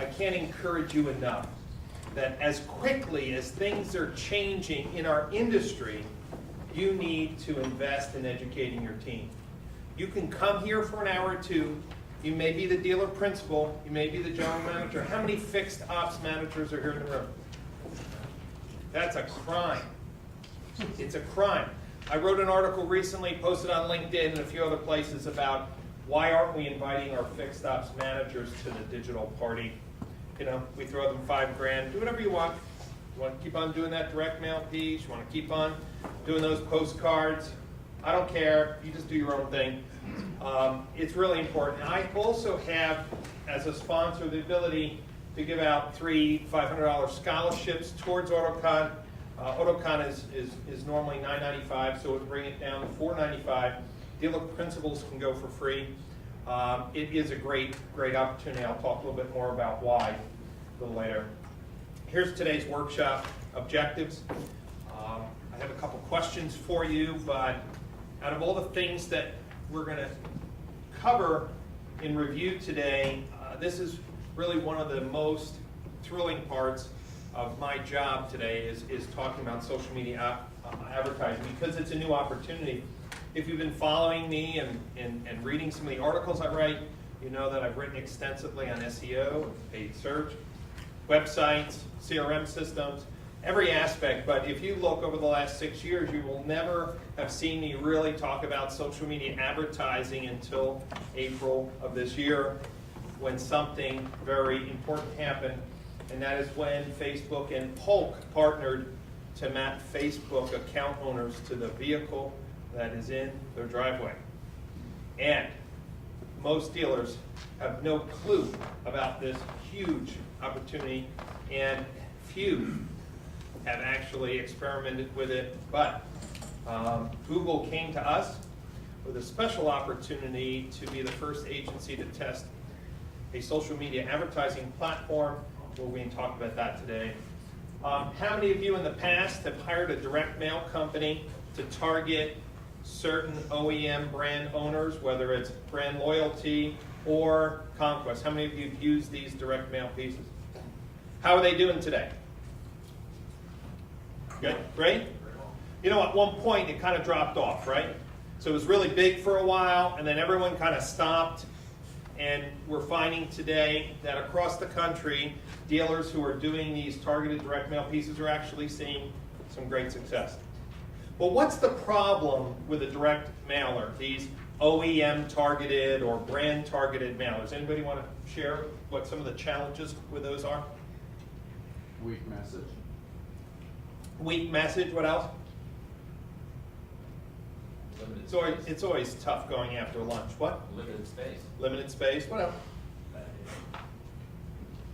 I can't encourage you enough that as quickly as things are changing in our industry, you need to invest in educating your team. You can come here for an hour or two. You may be the dealer principal. You may be the general manager. How many fixed ops managers are here in the room? That's a crime. It's a crime. I wrote an article recently, posted on LinkedIn and a few other places about why aren't we inviting our fixed ops managers to the digital party. You know, we throw them $5 grand. Do whatever you want. You want to keep on doing that direct mail piece. You want to keep on doing those postcards. I don't care. You just do your own thing. It's really important. I also have, as a sponsor, the ability to give out 3 $500 scholarships towards AutoCon. AutoCon is normally $9.95, so it would bring it down to $4.95. Dealer principals can go for free. It is a great opportunity. I'll talk a little bit more about why a little later. Here's today's workshop objectives. I have a couple questions for you, but out of all the things that we're going to cover in review today, this is really one of the most thrilling parts of my job today is talking about social media advertising, because it's a new opportunity. If you've been following me and reading some of the articles I write, you know that I've written extensively on SEO, paid search, websites, CRM systems, every aspect. But if you look over the last 6 years, you will never have seen me really talk about social media advertising until April of this year, when something very important happened, and that is when Facebook and Polk partnered to map Facebook account owners to the vehicle that is in their driveway. And most dealers have no clue about this huge opportunity, and few have actually experimented with it. But Google came to us with a special opportunity to be the first agency to test a social media advertising platform. We're going to talk about that today. How many of you in the past have hired a direct mail company to target certain OEM brand owners, whether it's brand loyalty or conquest? How many of you have used these direct mail pieces? How are they doing today? Good, great? You know, at one point it kind of dropped off, right? So it was really big for a while, and then everyone kind of stopped. And we're finding today that across the country, dealers who are doing these targeted direct mail pieces are actually seeing some great success. Well, what's the problem with a direct mailer, these OEM targeted or brand targeted mailers? Anybody want to share what some of the challenges with those are? Weak message. Weak message, what else? It's always tough going after lunch. What? Limited space. Limited space, what else?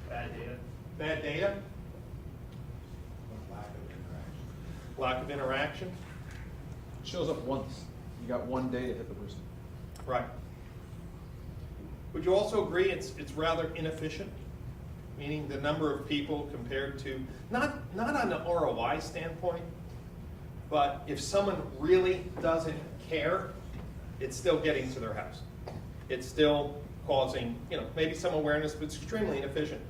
Bad data. Bad data? Lack of interaction. Lack of interaction? It shows up once. You got one day to hit the person. Right. Would you also agree it's rather inefficient? Meaning the number of people compared to, not on an ROI standpoint, but if someone really doesn't care, it's still getting to their house. It's still causing, maybe some awareness, but it's extremely inefficient.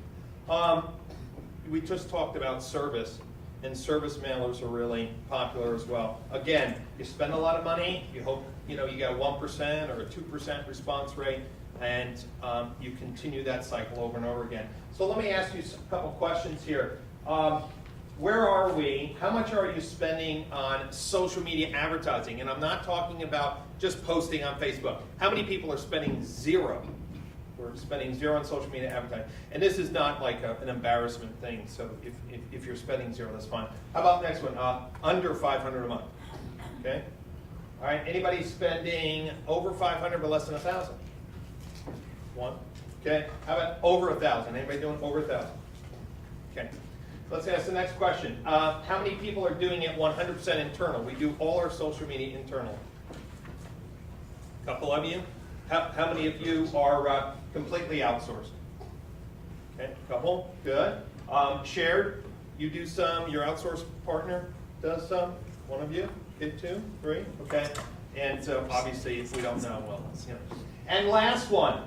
We just talked about service, and service mailers are really popular as well. Again, you spend a lot of money, you hope you get a 1% or a 2% response rate, and you continue that cycle over and over again. So let me ask you a couple questions here. Where are we? How much are you spending on social media advertising? And I'm not talking about just posting on Facebook. How many people are spending zero? We're spending zero on social media advertising. And this is not like an embarrassment thing, so if you're spending zero, that's fine. How about next one? Under $500 a month. Okay? All right, anybody spending over $500 but less than $1,000? One. Okay, how about over $1,000? Anybody doing over $1,000? Okay. Let's ask the next question. How many people are doing it 100% internal? We do all our social media internal. A couple of you. How many of you are completely outsourced? Okay, a couple. Good. Shared. You do some. Your outsourced partner does some. One of you. Get 2, 3. Okay. And so obviously, if we don't know, well, And last one.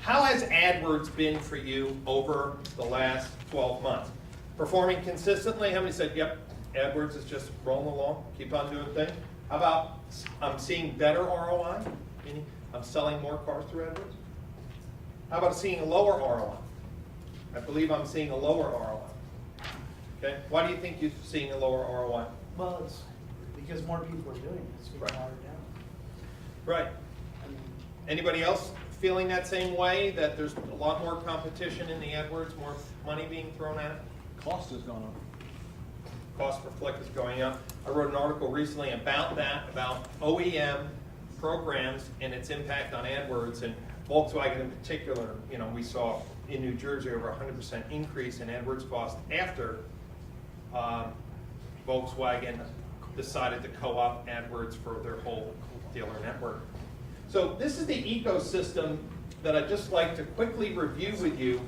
How has AdWords been for you over the last 12 months? Performing consistently? How many said, yep, AdWords is just rolling along, keep on doing things? How about I'm seeing better ROI, meaning I'm selling more cars through AdWords? How about seeing a lower ROI? I believe I'm seeing a lower ROI. Okay, why do you think you're seeing a lower ROI? Well, it's because more people are doing it, it's being Right. watered down. Right. I mean, Anybody else feeling that same way, that there's a lot more competition in the AdWords, more money being thrown at it? Cost has gone up. Cost per click is going up. I wrote an article recently about that, about OEM programs and its impact on AdWords, and Volkswagen in particular. You know, we saw in New Jersey over 100% increase in AdWords cost after Volkswagen decided to co-op AdWords for their whole dealer network. So this is the ecosystem that I'd just like to quickly review with you.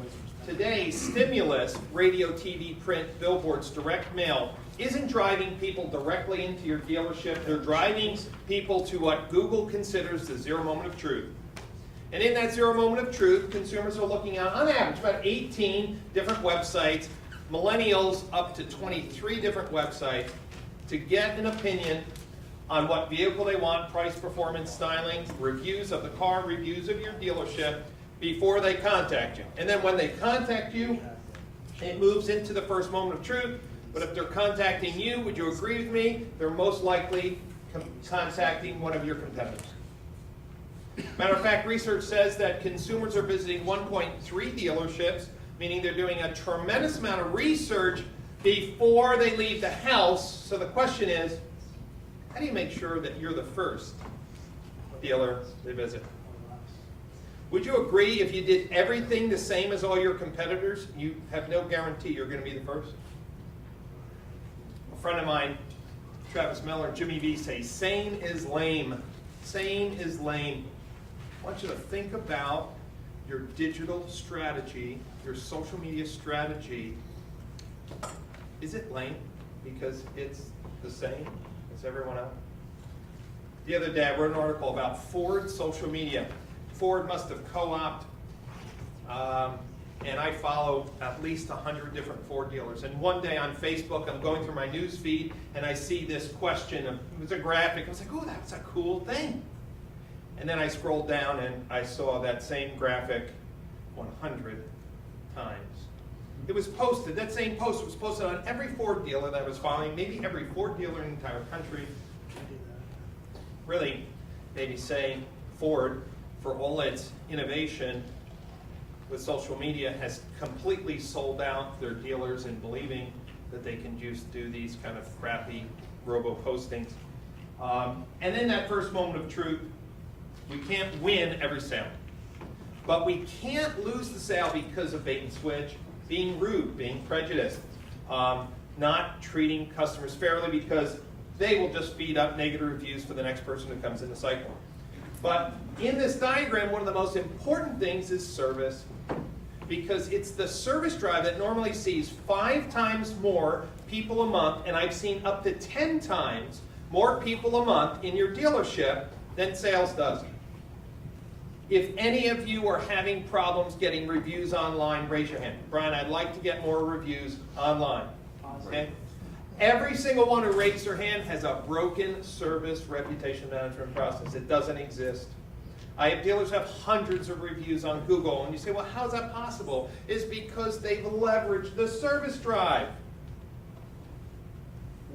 Today, stimulus, radio, TV, print, billboards, direct mail, isn't driving people directly into your dealership. They're driving people to what Google considers the zero moment of truth. And in that zero moment of truth, consumers are looking at, on average, about 18 different websites, millennials up to 23 different websites, to get an opinion on what vehicle they want, price, performance, styling, reviews of the car, reviews of your dealership, before they contact you. And then when they contact you, it moves into the first moment of truth. But if they're contacting you, would you agree with me? They're most likely contacting one of your competitors. Matter of fact, research says that consumers are visiting 1.3 dealerships, meaning they're doing a tremendous amount of research before they leave the house. So the question is, how do you make sure that you're the first dealer they visit? Would you agree if you did everything the same as all your competitors, you have no guarantee you're going to be the first? A friend of mine, Travis Miller, Jimmy V, say, sane is lame. Sane is lame. I want you to think about your digital strategy, your social media strategy. Is it lame because it's the same as everyone else? The other day I wrote an article about Ford social media. Ford must have co-opted, and I follow at least 100 different Ford dealers. And one day on Facebook, I'm going through my news feed, and I see this question. It was a graphic. I was like, oh, that's a cool thing. And then I scrolled down, and I saw that same graphic 100 times. It was posted, that same post was posted on every Ford dealer that I was following, maybe every Ford dealer in the entire country. Really, maybe say Ford, for all its innovation with social media, has completely sold out their dealers in believing that they can just do these kind of crappy robo-postings. And in that first moment of truth, we can't win every sale. But we can't lose the sale because of bait and switch, being rude, being prejudiced, not treating customers fairly, because they will just feed up negative reviews for the next person who comes in the cycle. But in this diagram, one of the most important things is service, because it's the service drive that normally sees 5 times more people a month, and I've seen up to 10 times more people a month in your dealership than sales does. If any of you are having problems getting reviews online, raise your hand. Brian, I'd like to get more reviews online. Okay? Every single one who raised their hand has a broken service reputation management process. It doesn't exist. I have dealers have hundreds of reviews on Google, and you say, well, how's that possible? It's because they've leveraged the service drive.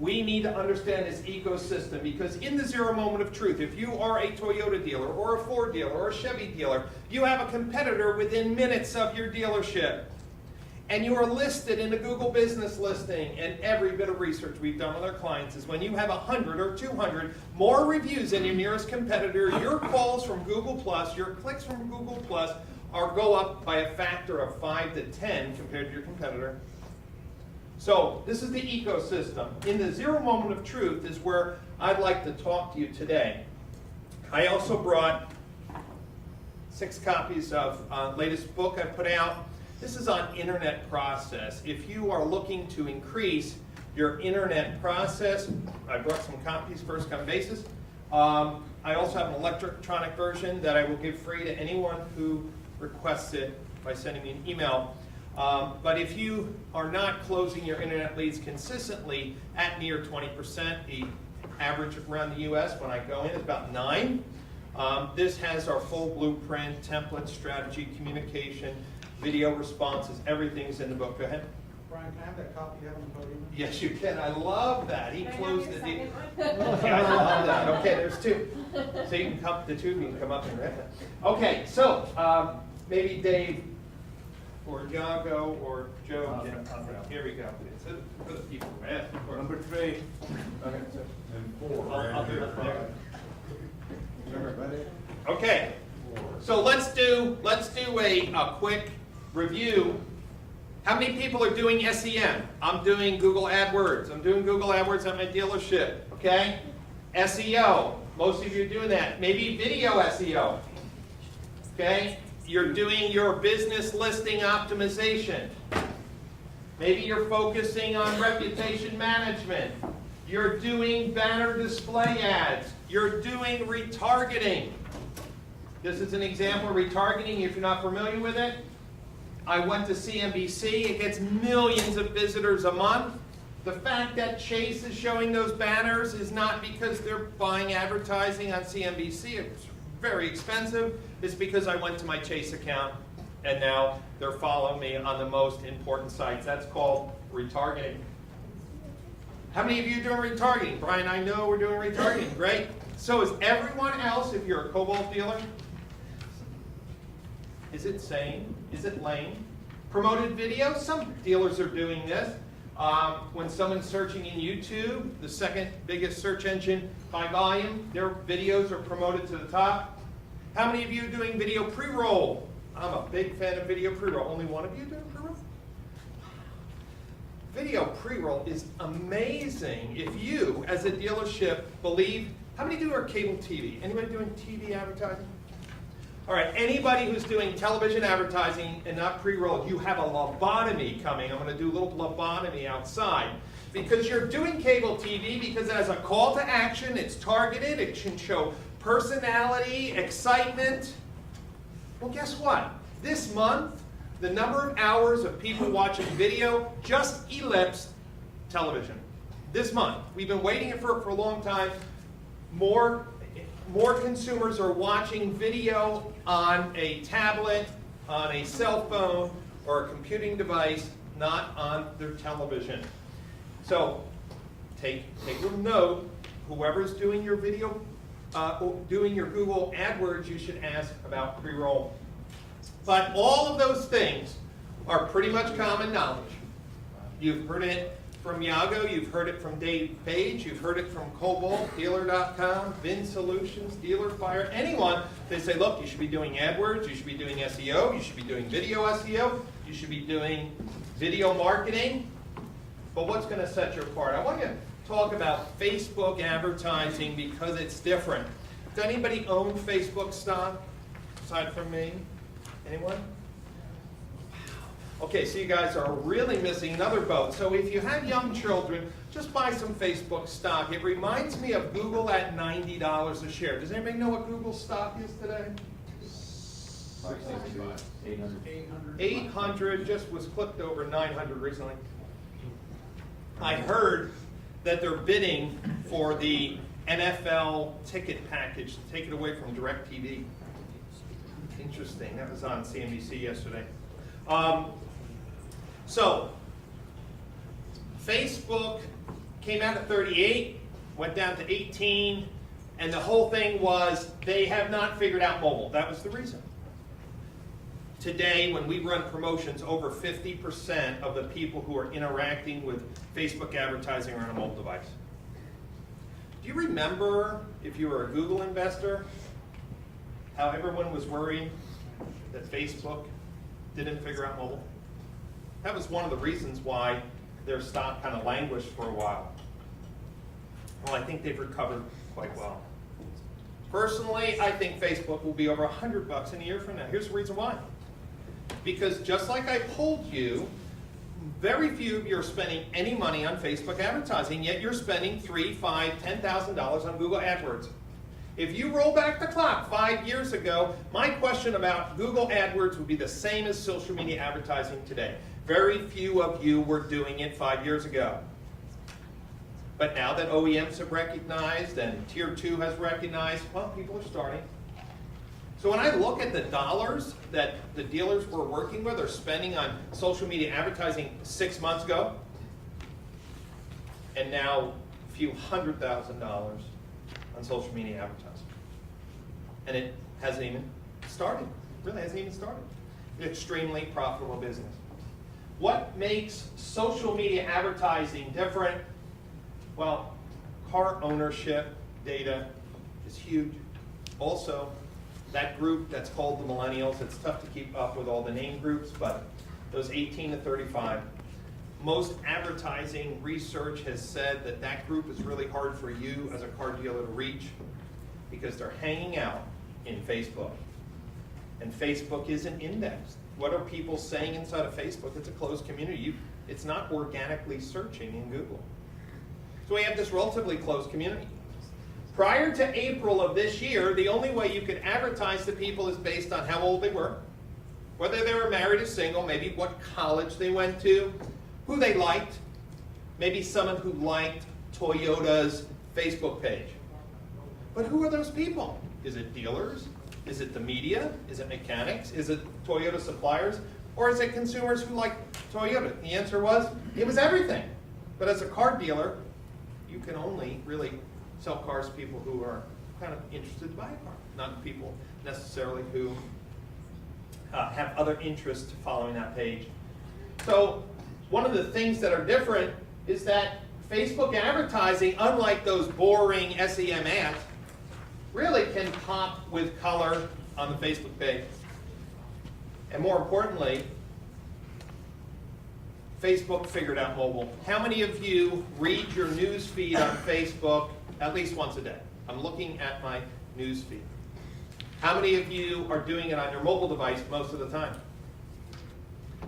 We need to understand this ecosystem, because in the zero moment of truth, if you are a Toyota dealer or a Ford dealer or a Chevy dealer, you have a competitor within minutes of your dealership. And you are listed in a Google business listing, and every bit of research we've done with our clients is when you have 100 or 200 more reviews than your nearest competitor, your calls from Google Plus, your clicks from Google Plus go up by a factor of 5 to 10 compared to your competitor. So this is the ecosystem. In the zero moment of truth is where I'd like to talk to you today. I also brought 6 copies of latest book I put out. This is on internet process. If you are looking to increase your internet process, I brought some copies, first come basis. I also have an electronic version that I will give free to anyone who request it by sending me an email. But if you are not closing your internet leads consistently at near 20%, the average around the US when I go in is about 9. This has our full blueprint, template, strategy, communication, video responses, everything's in the book. Go ahead. Brian, can I have that copy you have on the podium? Yes, you can. I love that. He Can I closed have the your deal. second one? Okay, I love that. Okay, there's 2. So you can come, the 2 of you can come up and grab that. Okay, so maybe Dave or Yago or Joe can, here we go. It's for the people, right? Number 3 Okay, so and 4. I'll do it there. Everybody? Okay, so let's do a quick review. How many people are doing SEM? I'm doing Google AdWords. I'm doing Google AdWords at my dealership, okay? SEO, most of you are doing that. Maybe video SEO, okay? You're doing your business listing optimization. Maybe you're focusing on reputation management. You're doing banner display ads. You're doing retargeting. This is an example of retargeting if you're not familiar with it. I went to CNBC. It gets millions of visitors a month. The fact that Chase is showing those banners is not because they're buying advertising on CNBC. It's very expensive. It's because I went to my Chase account and now they're following me on the most important sites. That's called retargeting. How many of you are doing retargeting? Brian, I know we're doing retargeting. Great. So is everyone else, if you're a Cobalt dealer? Is it sane? Is it lame? Promoted video? Some dealers are doing this. When someone's searching in YouTube, the second biggest search engine by volume, their videos are promoted to the top. How many of you are doing video pre-roll? I'm a big fan of video pre-roll. Only one of you doing pre-roll? Video pre-roll is amazing if you, as a dealership, believe. How many do our cable TV? Anybody doing TV advertising? All right, anybody who's doing television advertising and not pre-roll, you have a lobotomy coming. I'm going to do a little lobotomy outside. Because you're doing cable TV because it has a call to action, it's targeted, it can show personality, excitement. Well, guess what? This month, the number of hours of people watching video just eclipsed television. This month. We've been waiting for it for a long time. More consumers are watching video on a tablet, on a cell phone, or a computing device, not on their television. So take a note, whoever's doing your video, doing your Google AdWords, you should ask about pre-roll. But all of those things are pretty much common knowledge. You've heard it from Yago, you've heard it from Dave Page, you've heard it from Cobalt, Dealer.com, Vin Solutions, Wildfire, anyone. They say, look, you should be doing AdWords, you should be doing SEO, you should be doing video SEO, you should be doing video marketing. But what's going to set you apart? I want to talk about Facebook advertising because it's different. Does anybody own Facebook stock aside from me? Anyone? Okay, so you guys are really missing another boat. So if you have young children, just buy some Facebook stock. It reminds me of Google at $90 a share. Does anybody know what Google stock is today? 800, just was clipped over 900 recently. I heard that they're bidding for the NFL ticket package to take it away from DirecTV. Interesting. That was on CNBC yesterday. So, Facebook came out at 38, went down to 18, and the whole thing was they have not figured out mobile. That was the reason. Today, when we run promotions, over 50% of the people who are interacting with Facebook advertising are on a mobile device. Do you remember, if you were a Google investor, how everyone was worried that Facebook didn't figure out mobile? That was one of the reasons why their stock kind of languished for a while. Well, I think they've recovered quite well. Personally, I think Facebook will be over $100 in a year from now. Here's the reason why. Because just like I told you, very few of you are spending any money on Facebook advertising, yet you're spending $3,000, $5,000, $10,000 on Google AdWords. If you roll back the clock 5 years ago, my question about Google AdWords would be the same as social media advertising today. Very few of you were doing it 5 years ago. But now that OEMs have recognized and Tier 2 has recognized, well, people are starting. So when I look at the dollars that the dealers we're working with are spending on social media advertising 6 months ago, and now a few $100,000 on social media advertising. And it hasn't even started. Really hasn't even started. It's an extremely profitable business. What makes social media advertising different? Well, car ownership data is huge. Also, that group that's called the millennials, it's tough to keep up with all the name groups, but those 18 to 35, most advertising research has said that that group is really hard for you as a car dealer to reach because they're hanging out in Facebook. And Facebook isn't indexed. What are people saying inside of Facebook? It's a closed community. It's not organically searching in Google. So we have this relatively closed community. Prior to April of this year, the only way you could advertise to people is based on how old they were, whether they were married or single, maybe what college they went to, who they liked, maybe someone who liked Toyota's Facebook page. But who are those people? Is it dealers? Is it the media? Is it mechanics? Is it Toyota suppliers? Or is it consumers who like Toyota? The answer was, it was everything. But as a car dealer, you can only really sell cars to people who are kind of interested to buy a car, not people necessarily who have other interests following that page. So one of the things that are different is that Facebook advertising, unlike those boring SEM ads, really can pop with color on the Facebook page. And more importantly, Facebook figured out mobile. How many of you read your news feed on Facebook at least once a day? I'm looking at my news feed. How many of you are doing it on your mobile device most of the time?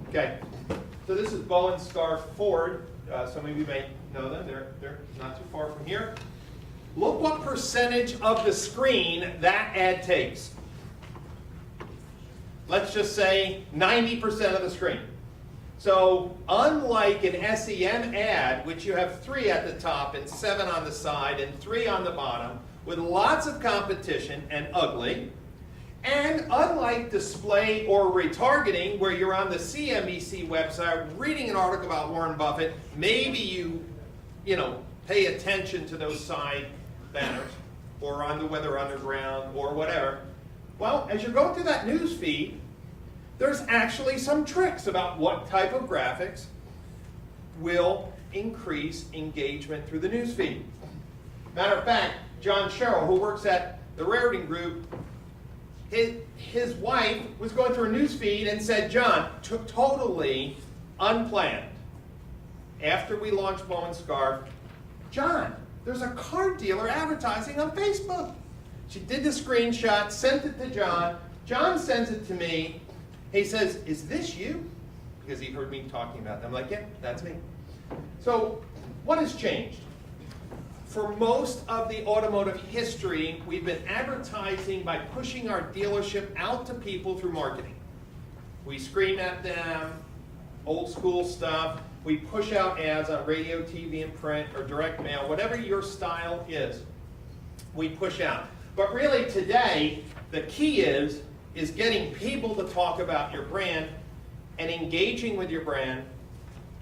Okay, so this is Bow & Scarf Ford. Some of you may know them. They're not too far from here. Look what percentage of the screen that ad takes. Let's just say 90% of the screen. So unlike an SEM ad, which you have 3 at the top and 7 on the side and 3 on the bottom, with lots of competition and ugly, and unlike display or retargeting, where you're on the CNBC website reading an article about Warren Buffett, maybe you pay attention to those side banners, or on the Weather Underground, or whatever. Well, as you're going through that news feed, there's actually some tricks about what type of graphics will increase engagement through the news feed. Matter of fact, John Sherrill, who works at the Raritan Group, his wife was going through a news feed and said, John, totally unplanned, after we launched Bow & Scarf, John, there's a car dealer advertising on Facebook. She did the screenshot, sent it to John. John sends it to me. He says, is this you? Because he heard me talking about them. I'm like, yeah, that's me. So what has changed? For most of the automotive history, we've been advertising by pushing our dealership out to people through marketing. We scream at them, old school stuff. We push out ads on radio, TV, and print, or direct mail, whatever your style is, we push out. But really today, the key is getting people to talk about your brand and engaging with your brand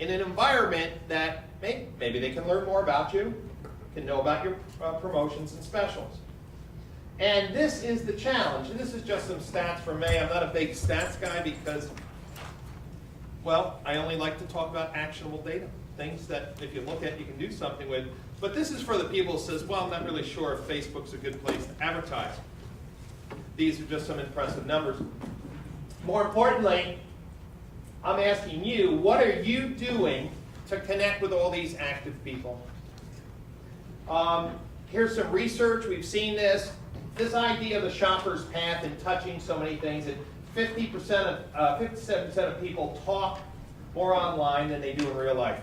in an environment that maybe they can learn more about you, can know about your promotions and specials. And this is the challenge. And this is just some stats from me. I'm not a big stats guy because, well, I only like to talk about actionable data, things that if you look at, you can do something with. But this is for the people who says, well, I'm not really sure if Facebook's a good place to advertise. These are just some impressive numbers. More importantly, I'm asking you, what are you doing to connect with all these active people? Here's some research. We've seen this. This idea of the shopper's path and touching so many things. And 57% of people talk more online than they do in real life.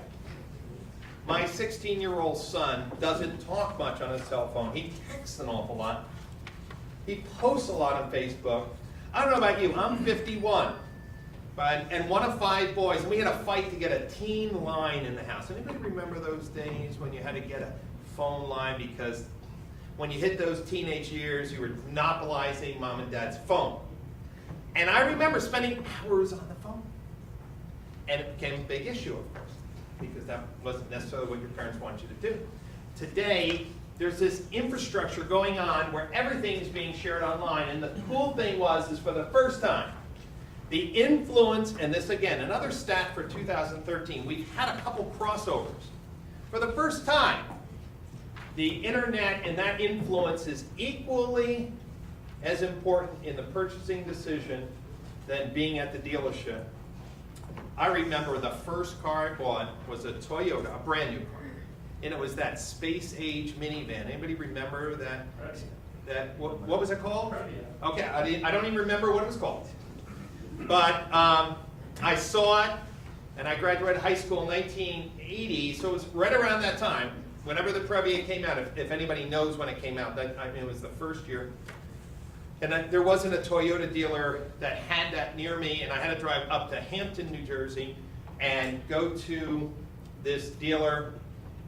My 16-year-old son doesn't talk much on his cell phone. He texts an awful lot, He posts a lot on Facebook. I don't know about you, I'm 51, and one of 5 boys, and we had a fight to get a teen line in the house. Anybody remember those days when you had to get a phone line because when you hit those teenage years, you were monopolizing mom and dad's phone? And I remember spending hours on the phone. And it became a big issue, of course, because that wasn't necessarily what your parents want you to do. Today, there's this infrastructure going on where everything is being shared online. And the cool thing is for the first time, the influence, and this again, another stat for 2013, we've had a couple crossovers. For the first time, the internet and that influence is equally as important in the purchasing decision than being at the dealership. I remember the first car I bought was a Toyota, a brand new car. And it was that space age minivan. Anybody remember that? What was it called? Okay, I don't even remember what it was called. But I saw it, and I graduated high school in 1980, so it was right around that time, whenever the Previa came out, if anybody knows when it came out, it was the first year. And there wasn't a Toyota dealer that had that near me, and I had to drive up to Hampton, New Jersey, and go to this dealer.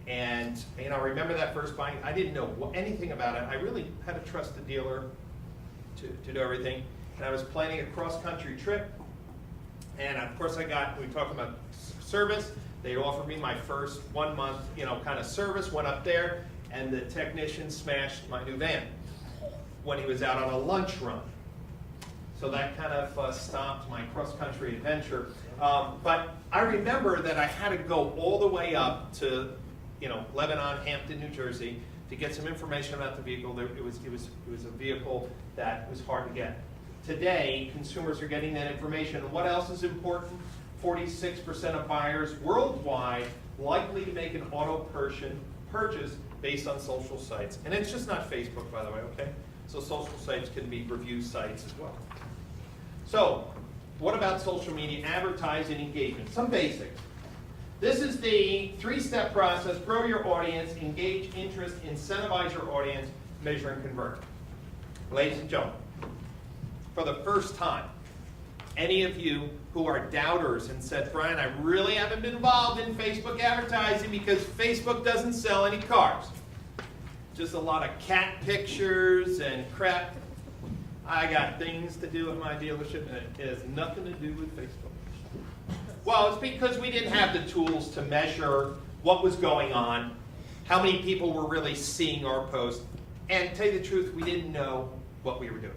And I remember that first buying. I didn't know anything about it. I really had to trust the dealer to do everything. And I was planning a cross-country trip. And of course we talked about service. They offered me my first 1 month, kind of service, went up there, and the technician smashed my new van when he was out on a lunch run. So that kind of stopped my cross-country adventure. But I remember that I had to go all the way up to Lebanon, Hampton, New Jersey, to get some information about the vehicle. It was a vehicle that was hard to get. Today, consumers are getting that information. And what else is important? 46% of buyers worldwide likely to make an auto purchase based on social sites. And it's just not Facebook, by the way, okay? So social sites can be review sites as well. So, what about social media advertising engagement? Some basics. This is the 3-step process: grow your audience, engage interest, incentivize your audience, measure and convert. Ladies and gentlemen, for the first time, any of you who are doubters and said, Brian, I really haven't been involved in Facebook advertising because Facebook doesn't sell any cars. Just a lot of cat pictures and crap. I got things to do at my dealership and it has nothing to do with Facebook. Well, it's because we didn't have the tools to measure what was going on, how many people were really seeing our post, and to tell you the truth, we didn't know what we were doing.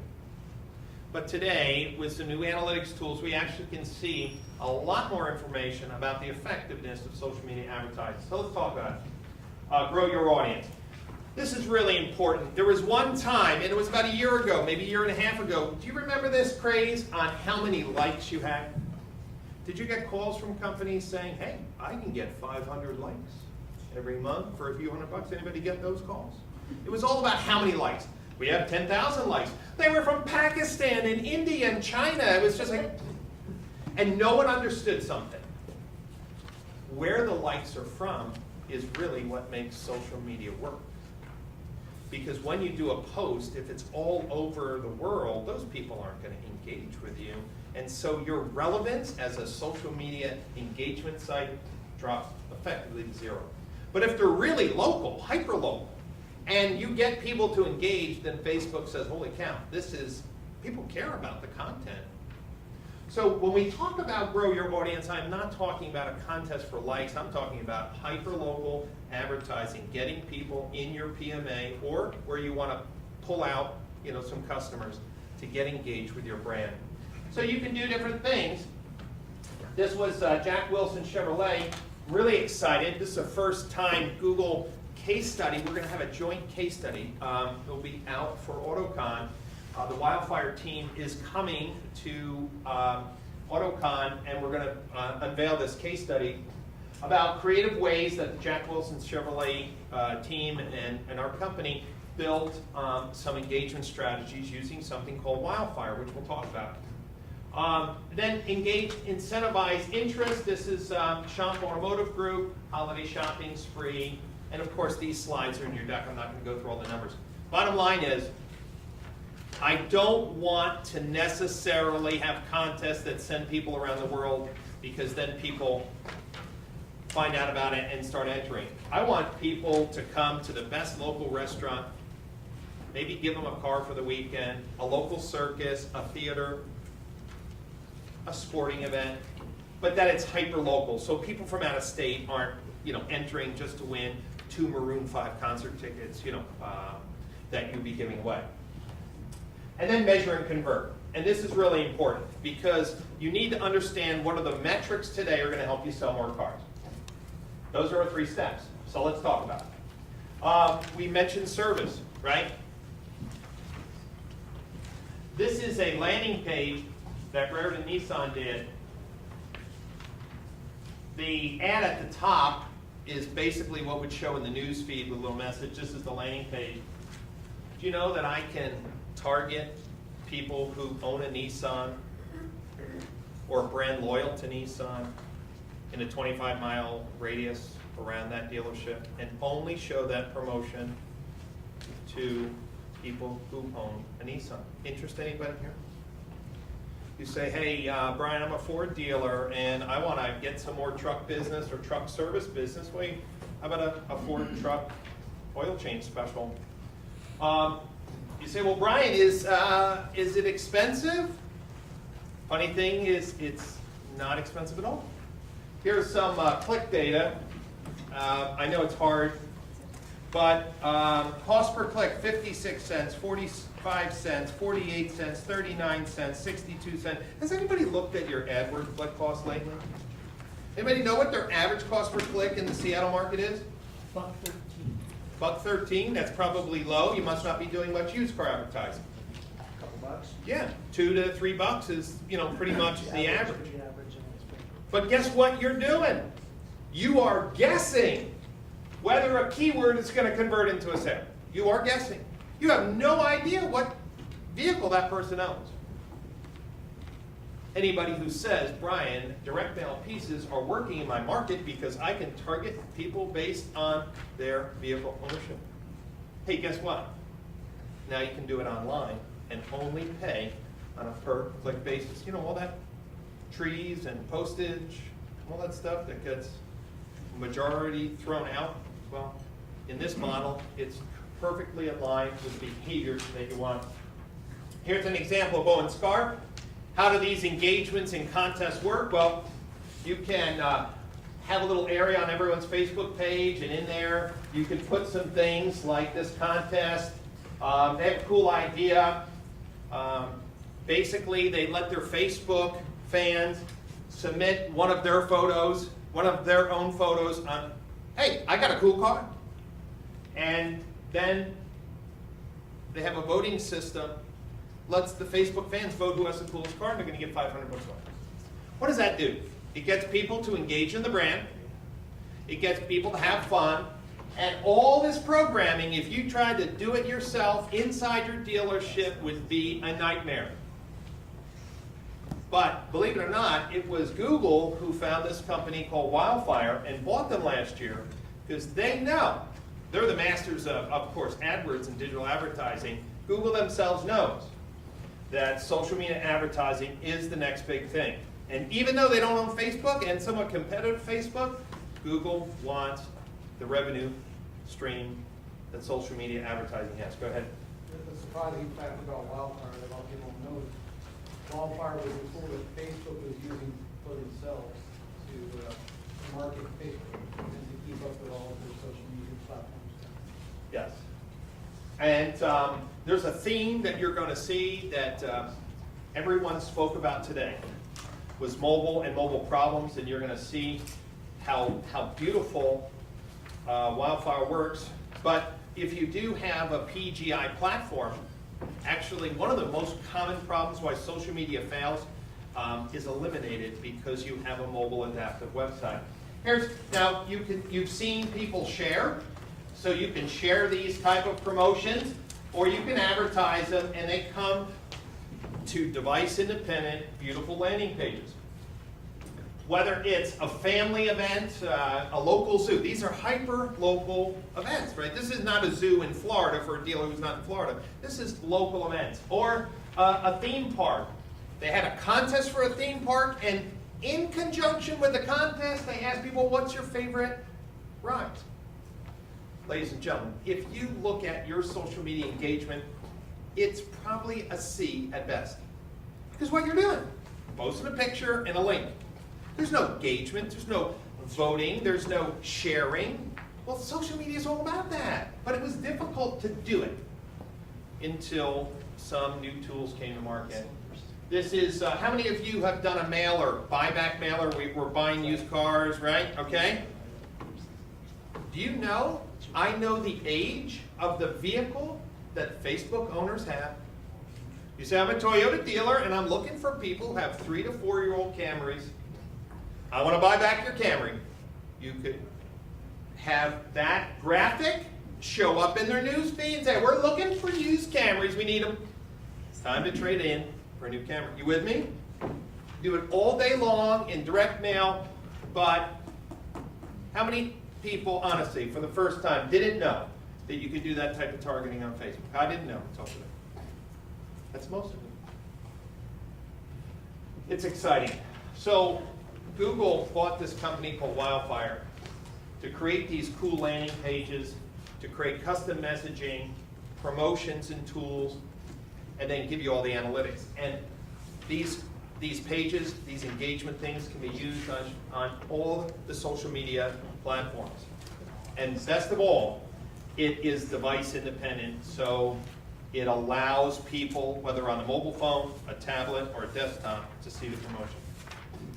But today, with some new analytics tools, we actually can see a lot more information about the effectiveness of social media advertising. So let's talk about it. Grow your audience. This is really important. There was one time, and it was about a year ago, maybe a year and a half ago. Do you remember this craze on how many likes you had? Did you get calls from companies saying, hey, I can get 500 likes every month for a few $100? Anybody get those calls? It was all about how many likes. We have 10,000 likes. They were from Pakistan and India and China. It was just like, and no one understood something. Where the likes are from is really what makes social media work. Because when you do a post, if it's all over the world, those people aren't going to engage with you. And so your relevance as a social media engagement site drops effectively to zero. But if they're really local, hyper-local, and you get people to engage, then Facebook says, holy cow, people care about the content. So when we talk about grow your audience, I'm not talking about a contest for likes. I'm talking about hyper-local advertising, getting people in your PMA or where you want to pull out some customers to get engaged with your brand. So you can do different things. This was Jack Wilson Chevrolet. Really excited. This is a first time Google case study. We're going to have a joint case study. It'll be out for AutoCon. The Wildfire team is coming to AutoCon, and we're going to unveil this case study about creative ways that the Jack Wilson Chevrolet team and our company built some engagement strategies using something called Wildfire, which we'll talk about. Then engage, incentivize interest. This is Shop Automotive Group, holiday shopping spree. And of course, these slides are in your deck. I'm not going to go through all the numbers. Bottom line is, I don't want to necessarily have contests that send people around the world, because then people find out about it and start entering. I want people to come to the best local restaurant, maybe give them a car for the weekend, a local circus, a theater, a sporting event, but that it's hyper-local, so people from out of state aren't, entering just to win 2 Maroon 5 concert tickets, that you'd be giving away. And then measure and convert. And this is really important, because you need to understand what are the metrics today are going to help you sell more cars. Those are our 3 steps. So let's talk about it. We mentioned service, right? This is a landing page that Raritan Nissan did. The ad at the top is basically what would show in the news feed with a little message. This is the landing page. Do you know that I can target people who own a Nissan or a brand loyal to Nissan in a 25-mile radius around that dealership, and only show that promotion to people who own a Nissan? Interest anybody here? You say, hey, Brian, I'm a Ford dealer, and I want to get some more truck business or truck service business. Wait, how about a Ford truck oil change special? You say, well, Brian, is it expensive? Funny thing is, it's not expensive at all. Here's some click data. I know it's hard, but cost per click, 56 cents, 45 cents, 48 cents, 39 cents, 62 cents. Has anybody looked at your AdWords click cost lately? Anybody know what their average cost per click in the Seattle market is? $1.13. That's probably low. You must not be doing much used car advertising. Couple bucks. Yeah, $2 to $3 is, pretty much the average. But guess what you're doing? You are guessing whether a keyword is going to convert into a sale. You are guessing. You have no idea what vehicle that person owns. Anybody who says, Brian, direct mail pieces are working in my market because I can target people based on their vehicle ownership. Hey, guess what? Now you can do it online and only pay on a per click basis. All that trees and postage, all that stuff that gets majority thrown out. Well, in this model, it's perfectly aligned with the behaviors that you want. Here's an example of Bow and Scarf. How do these engagements and contests work? Well, you can have a little area on everyone's Facebook page, and in there you can put some things like this contest. They have a cool idea. Basically, they let their Facebook fans submit one of their photos, one of their own photos on, hey, I got a cool car. And then they have a voting system, lets the Facebook fans vote who has the coolest car, and they're going to get $500 off. What does that do? It gets people to engage in the brand. It gets people to have fun. And all this programming, if you tried to do it yourself inside your dealership, would be a nightmare. But believe it or not, it was Google who found this company called Wildfire and bought them last year, because they know, they're the masters of course, AdWords and digital advertising. Google themselves knows that social media advertising is the next big thing. And even though they don't own Facebook and somewhat competitive Facebook, Google wants the revenue stream that social media advertising has. Go ahead. The surprising fact about Wildfire that a lot of people don't know is Wildfire was a tool that Facebook was using for themselves to market Facebook and to keep up with all of their social media platforms. Yes. And there's a theme that you're going to see that everyone spoke about today was mobile and mobile problems, and you're going to see how beautiful Wildfire works. But if you do have a PGI platform, actually one of the most common problems why social media fails is eliminated because you have a mobile adaptive website. Now you've seen people share, so you can share these type of promotions, or you can advertise them, and they come to device independent, beautiful landing pages. whether it's a family event, a local zoo. These are hyper-local events, right? This is not a zoo in Florida for a dealer who's not in Florida. This is local events. Or a theme park. They had a contest for a theme park, and in conjunction with the contest, they asked people, what's your favorite ride? Ladies and gentlemen, if you look at your social media engagement, it's probably a C at best. Because what you're doing, posting a picture and a link. There's no engagement, there's no voting, there's no sharing. Well, social media is all about that. But it was difficult to do it until some new tools came to market. This is, how many of you have done a mailer, buyback mailer? We're buying used cars, right? Okay. Do you know, I know the age of the vehicle that Facebook owners have. You say, I'm a Toyota dealer and I'm looking for people who have 3 to 4-year-old Camrys. I want to buy back your Camry. You could have that graphic show up in their news feed and say, we're looking for used Camrys, we need them. It's time to trade in for a new Camry. You with me? Do it all day long in direct mail, but how many people, honestly, for the first time, didn't know that you could do that type of targeting on Facebook? I didn't know until today. That's most of it. It's exciting. So Google bought this company called Wildfire to create these cool landing pages, to create custom messaging, promotions and tools, and then give you all the analytics. And these pages, these engagement things can be used on all the social media platforms. And best of all, it is device independent, so it allows people, whether on a mobile phone, a tablet, or a desktop, to see the promotion.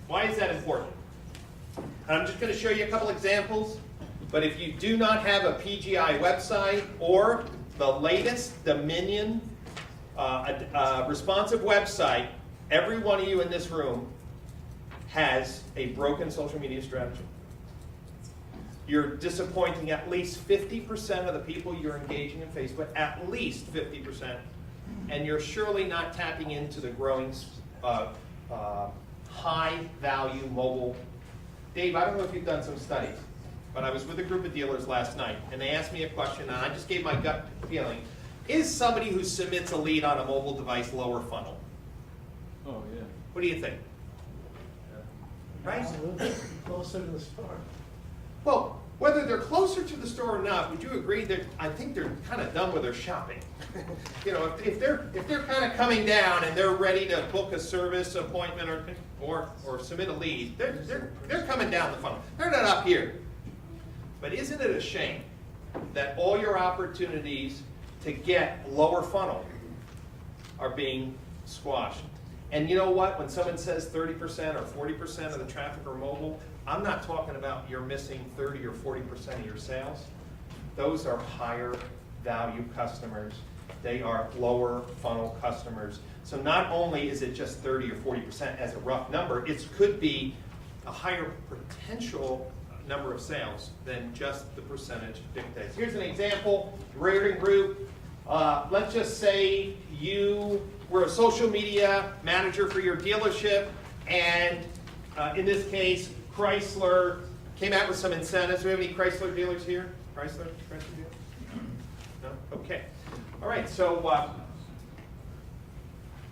Why is that important? I'm just going to show you a couple examples, but if you do not have a PGI website or the latest Dominion responsive website, every one of you in this room has a broken social media strategy. You're disappointing at least 50% of the people you're engaging in Facebook, at least 50%, and you're surely not tapping into the growing high-value mobile. Dave, I don't know if you've done some studies, but I was with a group of dealers last night, and they asked me a question, and I just gave my gut feeling. Is somebody who submits a lead on a mobile device lower funnel? Oh, yeah. What do you think? Right? Absolutely. Closer to the store. Well, whether they're closer to the store or not, would you agree that I think they're kind of done with their shopping? You know, if they're kind of coming down and they're ready to book a service appointment or submit a lead, they're coming down the funnel. They're not up here. But isn't it a shame that all your opportunities to get lower funnel are being squashed? And you know what? When someone says 30% or 40% of the traffic are mobile, I'm not talking about you're missing 30 or 40% of your sales. Those are higher value customers. They are lower funnel customers. So not only is it just 30 or 40% as a rough number, it could be a higher potential number of sales than just the percentage dictates. Here's an example, Reardon Group. Let's just say you were a social media manager for your dealership, and in this case, Chrysler came out with some incentives. Do we have any Chrysler dealers here? Chrysler dealers? No? Okay. All right, so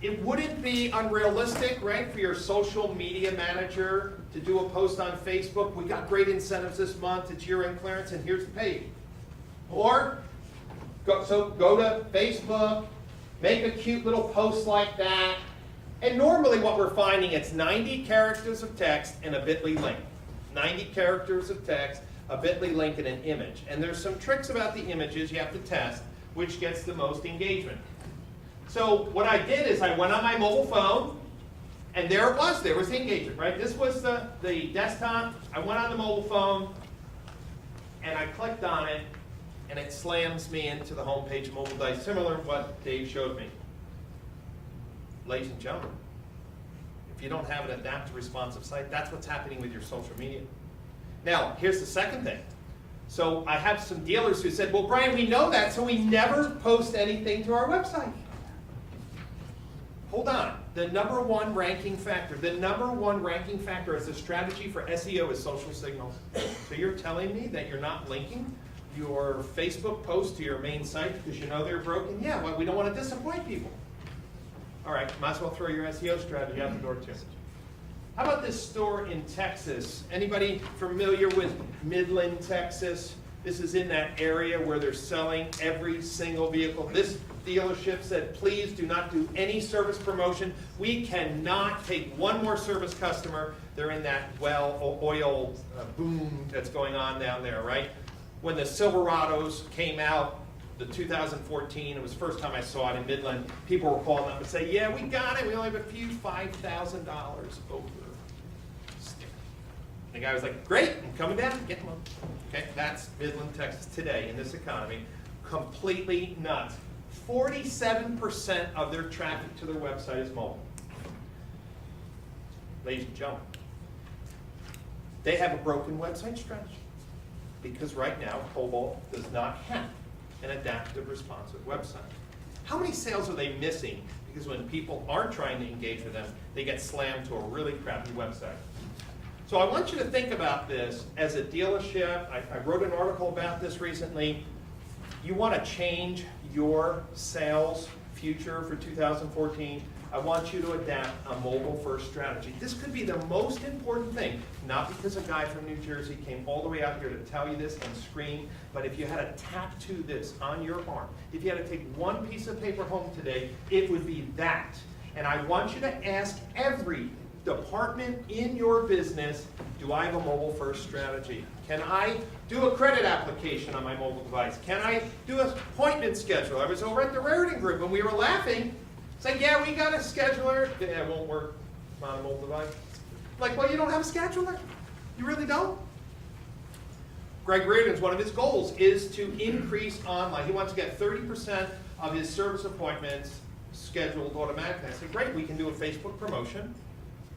it wouldn't be unrealistic, right, for your social media manager to do a post on Facebook. We got great incentives this month. It's year-end clearance, and here's the page. Or, go to Facebook, make a cute little post like that. And normally what we're finding, it's 90 characters of text and a bit.ly link. 90 characters of text, a bit.ly link, and an image. And there's some tricks about the images you have to test, which gets the most engagement. So what I did is I went on my mobile phone, and there it was. There was the engagement, right? This was the desktop. I went on the mobile phone, and I clicked on it, and it slams me into the home page of Mobile Dice, similar to what Dave showed me. Ladies and gentlemen, if you don't have an adaptive responsive site, that's what's happening with your social media. Now, here's the second thing. So I have some dealers who said, well, Brian, we know that, so we never post anything to our website. Hold on. The number one ranking factor as a strategy for SEO is social signals. So you're telling me that you're not linking your Facebook post to your main site because you know they're broken? Yeah, well, we don't want to disappoint people. All right, might as well throw your SEO strategy out the door too. How about this store in Texas? Anybody familiar with Midland, Texas? This is in that area where they're selling every single vehicle. This dealership said, please do not do any service promotion. We cannot take one more service customer. They're in that oil boom that's going on down there, right? When the Silverados came out, the 2014, it was the first time I saw it in Midland, people were calling up and saying, yeah, we got it. We only have a few $5,000 over. The guy was like, great, I'm coming down, get them. Okay, that's Midland, Texas today in this economy. Completely nuts. 47% of their traffic to their website is mobile. Ladies and gentlemen, they have a broken website strategy because right now Cobalt does not have an adaptive, responsive website. How many sales are they missing because when people are trying to engage with them, they get slammed to a really crappy website? So I want you to think about this as a dealership. I wrote an article about this recently. You want to change your sales future for 2014. I want you to adapt a mobile-first strategy. This could be the most important thing, not because a guy from New Jersey came all the way out here to tell you this and scream, but if you had to tattoo this on your arm, if you had to take one piece of paper home today, it would be that. And I want you to ask every department in your business, do I have a mobile-first strategy? Can I do a credit application on my mobile device? Can I do an appointment schedule? I was over at the Raritan Group and we were laughing, saying, yeah, we got a scheduler. Yeah, it won't work on a mobile device. Like, well, you don't have a scheduler? You really don't? Greg Reardon's, one of his goals is to increase online. He wants to get 30% of his service appointments scheduled automatically. I said, great, we can do a Facebook promotion.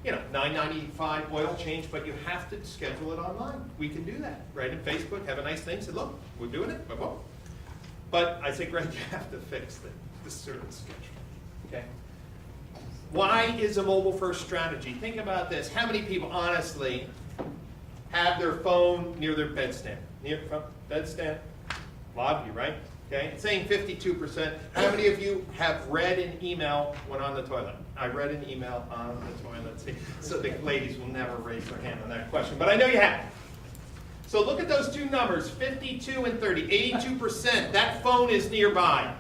You know, $9.95 oil change, but you have to schedule it online. We can do that, right? In Facebook, have a nice thing, say, look, we're doing it, but I say, Greg, you have to fix the service schedule, okay? Why is a mobile-first strategy? Think about this. How many people, honestly, have their phone near their bedstand? Near bedstand? A lot of you, right? Okay, it's saying 52%. How many of you have read an email when on the toilet? I read an email on the toilet. See, so the ladies will never raise their hand on that question, but I know you have. So look at those two numbers, 52 and 30, 82%. That phone is nearby.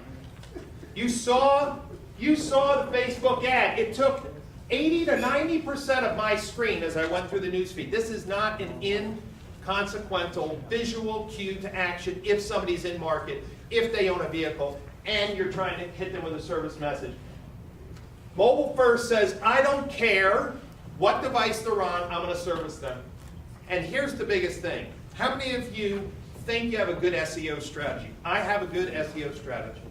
You saw the Facebook ad. It took 80 to 90% of my screen as I went through the news feed. This is not an inconsequential visual cue to action if somebody's in market, if they own a vehicle, and you're trying to hit them with a service message. Mobile First says, I don't care what device they're on, I'm going to service them. And here's the biggest thing. How many of you think you have a good SEO strategy? I have a good SEO strategy.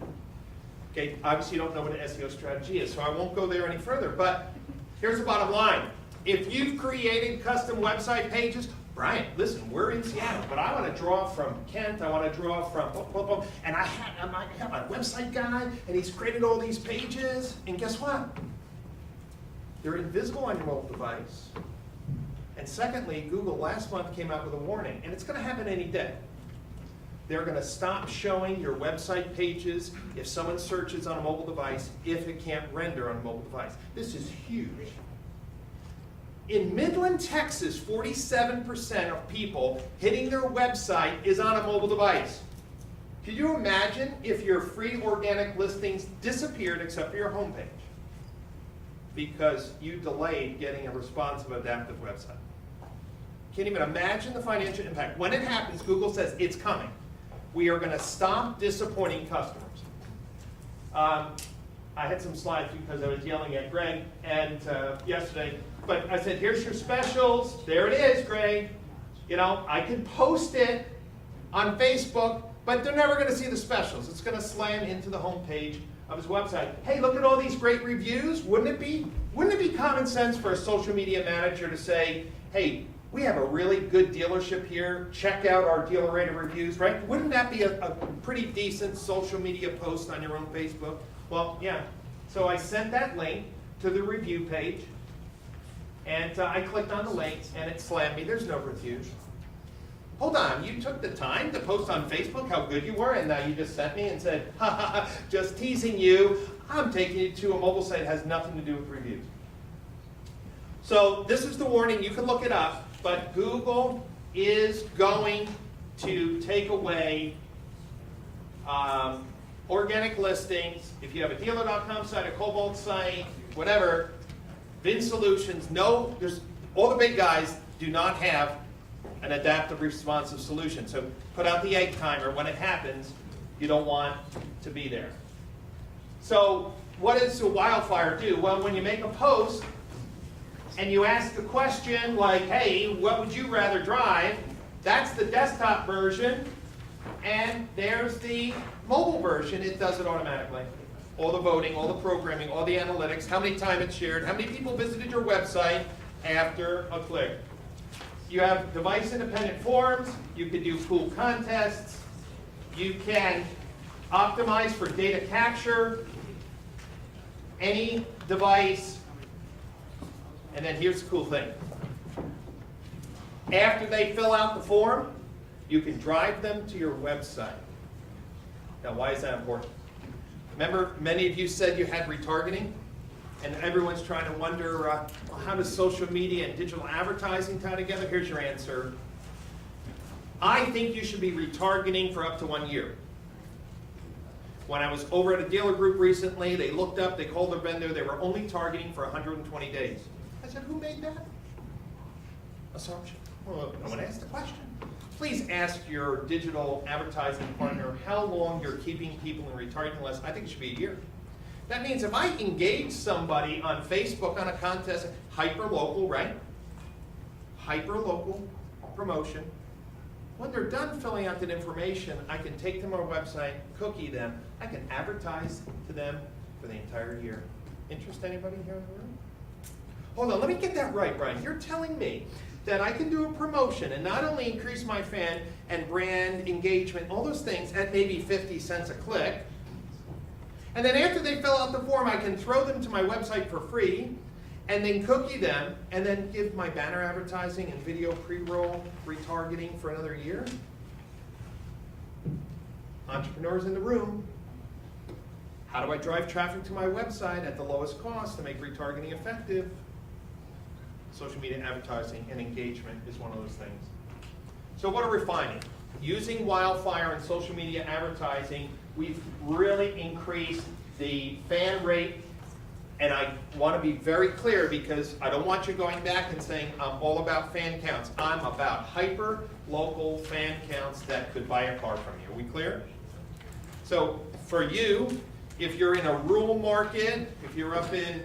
Okay, obviously you don't know what an SEO strategy is, so I won't go there any further. But here's the bottom line. If you've created custom website pages, Brian, listen, we're in Seattle, but I want to draw from Kent, I want to draw from, and I have my website guy, and he's created all these pages, and guess what? They're invisible on your mobile device. And secondly, Google last month came out with a warning, and it's going to happen any day. They're going to stop showing your website pages if someone searches on a mobile device if it can't render on a mobile device. This is huge. In Midland, Texas, 47% of people hitting their website is on a mobile device. Can you imagine if your free organic listings disappeared except for your homepage? Because you delayed getting a responsive adaptive website. Can't even imagine the financial impact. When it happens, Google says it's coming. We are going to stop disappointing customers. I had some slides because I was yelling at Greg and yesterday, but I said, here's your specials. There it is, Greg. You know, I can post it on Facebook, but they're never going to see the specials. It's going to slam into the homepage of his website. Hey, look at all these great reviews. Wouldn't it be common sense for a social media manager to say, hey, we have a really good dealership here. Check out our dealer rated reviews, right? Wouldn't that be a pretty decent social media post on your own Facebook? Well, yeah. So I sent that link to the review page, and I clicked on the link, and it slammed me. There's no reviews. Hold on, you took the time to post on Facebook how good you were, and now you just sent me and said, ha ha ha, just teasing you. I'm taking you to a mobile site that has nothing to do with reviews. So this is the warning. You can look it up, but Google is going to take away organic listings. If you have a dealer.com site, a Cobalt site, whatever, Vin Solutions, no, there's all the big guys do not have an adaptive responsive solution. So put out the egg timer. When it happens, you don't want to be there. So what does a Wildfire do? Well, when you make a post and you ask the question like, hey, what would you rather drive? That's the desktop version, and there's the mobile version. It does it automatically. All the voting, all the programming, all the analytics, how many times it's shared, how many people visited your website after a click. You have device-independent forums. You can do pool contests. You can optimize for data capture. Any device. And then here's the cool thing. After they fill out the form, you can drive them to your website. Now, why is that important? Remember, many of you said you had retargeting? And everyone's trying to wonder, well, how does social media and digital advertising tie together? Here's your answer. I think you should be retargeting for up to 1 year. When I was over at a dealer group recently, they looked up, they called their vendor, they were only targeting for 120 days. I said, who made that assumption? Well, no one asked the question. Please ask your digital advertising partner how long you're keeping people in retargeting list. I think it should be a year. That means if I engage somebody on Facebook on a contest, hyper-local, right? Hyper-local promotion. When they're done filling out that information, I can take them on our website, cookie them. I can advertise to them for the entire year. Interest anybody here in the room? Hold on, let me get that right, Brian. You're telling me that I can do a promotion and not only increase my fan and brand engagement, all those things at maybe 50 cents a click, and then after they fill out the form, I can throw them to my website for free, and then cookie them, and then give my banner advertising and video pre-roll retargeting for another year? Entrepreneurs in the room, how do I drive traffic to my website at the lowest cost to make retargeting effective? Social media advertising and engagement is one of those things. So what are we finding? Using Wildfire and social media advertising, we've really increased the fan rate, and I want to be very clear because I don't want you going back and saying I'm all about fan counts. I'm about hyper-local fan counts that could buy a car from you. Are we clear? So for you, if you're in a rural market, if you're up in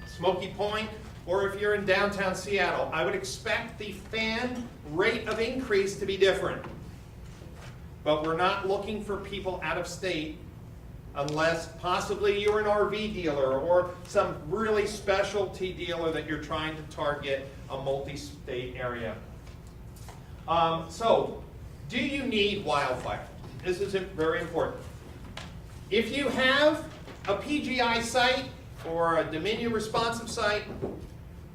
Smoky Point, or if you're in downtown Seattle, I would expect the fan rate of increase to be different. But we're not looking for people out of state unless possibly you're an RV dealer or some really specialty dealer that you're trying to target a multi-state area. So, do you need Wildfire? This is very important. If you have a PGI site or a Dominion responsive site,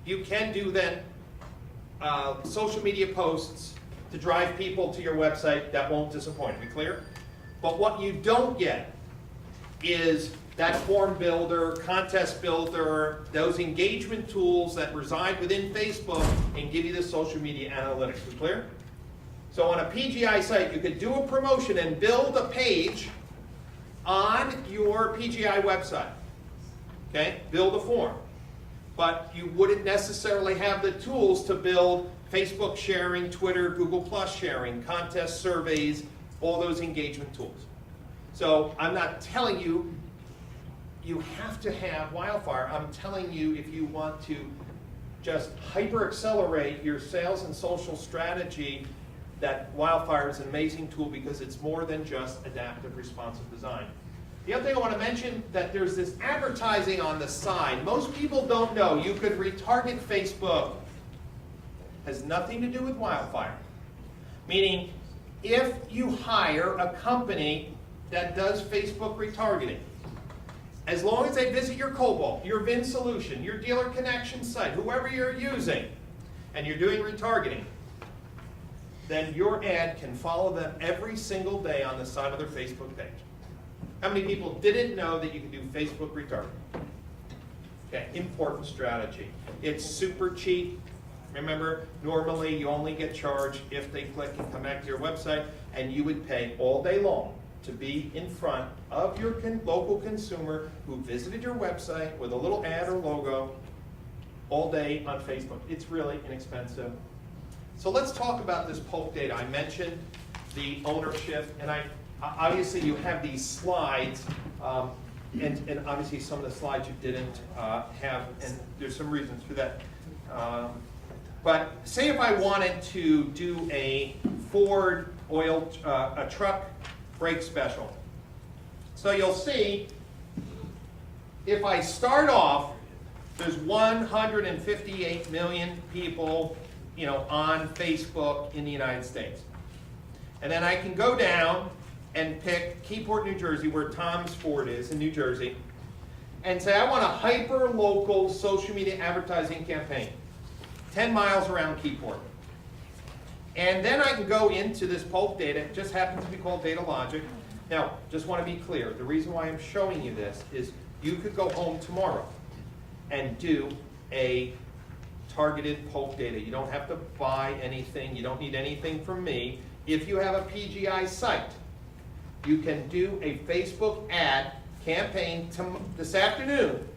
you can do then social media posts to drive people to your website that won't disappoint. Are we clear? But what you don't get is that form builder, contest builder, those engagement tools that reside within Facebook and give you the social media analytics. We clear? So on a PGI site, you could do a promotion and build a page on your PGI website. Okay? Build a form. But you wouldn't necessarily have the tools to build Facebook sharing, Twitter, Google Plus sharing, contest surveys, all those engagement tools. So I'm not telling you you have to have Wildfire. I'm telling you if you want to just hyper-accelerate your sales and social strategy, that Wildfire is an amazing tool because it's more than just adaptive responsive design. The other thing I want to mention, that there's this advertising on the side. Most people don't know you could retarget Facebook. Has nothing to do with Wildfire. Meaning, if you hire a company that does Facebook retargeting, as long as they visit your Cobalt, your VIN solution, your dealer connection site, whoever you're using, and you're doing retargeting, then your ad can follow them every single day on the side of their Facebook page. How many people didn't know that you can do Facebook retargeting? Okay, important strategy. It's super cheap. Remember, normally you only get charged if they click and come back to your website, and you would pay all day long to be in front of your local consumer who visited your website with a little ad or logo all day on Facebook. It's really inexpensive. So let's talk about this polk data. I mentioned the ownership, and obviously you have these slides, and obviously some of the slides you didn't have, and there's some reasons for that. But say if I wanted to do a Ford a truck brake special. So you'll see, if I start off, there's 158 million people, on Facebook in the United States. And then I can go down and pick Keyport, New Jersey, where Tom's Ford is in New Jersey, and say I want a hyper-local social media advertising campaign, 10 miles around Keyport. And then I can go into this polk data. It just happens to be called Data Logic. Now, just want to be clear, the reason why I'm showing you this is you could go home tomorrow and do a targeted polk data. You don't have to buy anything. You don't need anything from me. If you have a PGI site, you can do a Facebook ad campaign this afternoon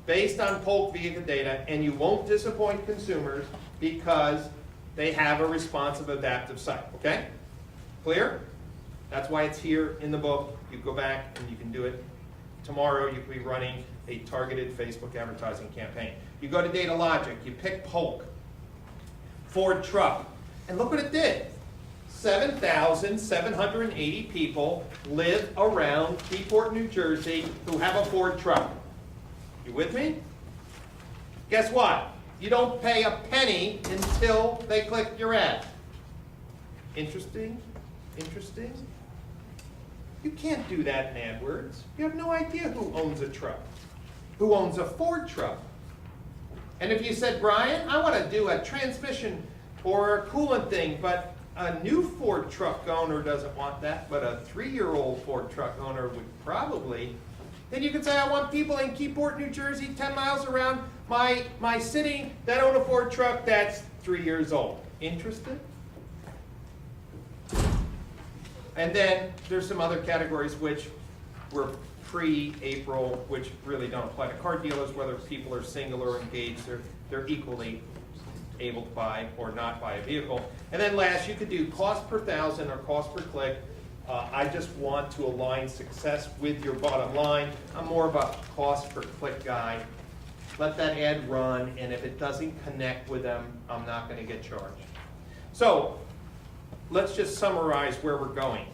based on polk vehicle data, and you won't disappoint consumers because they have a responsive adaptive site, okay? Clear? That's why it's here in the book. You go back and you can do it. Tomorrow you can be running a targeted Facebook advertising campaign. You go to Data Logic, you pick polk, Ford truck, and look what it did. 7,780 people live around Keyport, New Jersey who have a Ford truck. You with me? Guess what? You don't pay a penny until they click your ad. Interesting? Interesting? You can't do that in AdWords. You have no idea who owns a truck, who owns a Ford truck. And if you said, Brian, I want to do a transmission or a coolant thing, but a new Ford truck owner doesn't want that, but a 3-year-old Ford truck owner would probably, then you could say, I want people in Keyport, New Jersey, 10 miles around my city that own a Ford truck that's 3 years old. Interested? And then there's some other categories which were pre-April, which really don't apply to car dealers, whether people are single or engaged, they're equally able to buy or not buy a vehicle. And then last, you could do cost per thousand or cost per click. I just want to align success with your bottom line. I'm more of a cost per click guy. Let that ad run, and if it doesn't connect with them, I'm not going to get charged. So let's just summarize where we're going.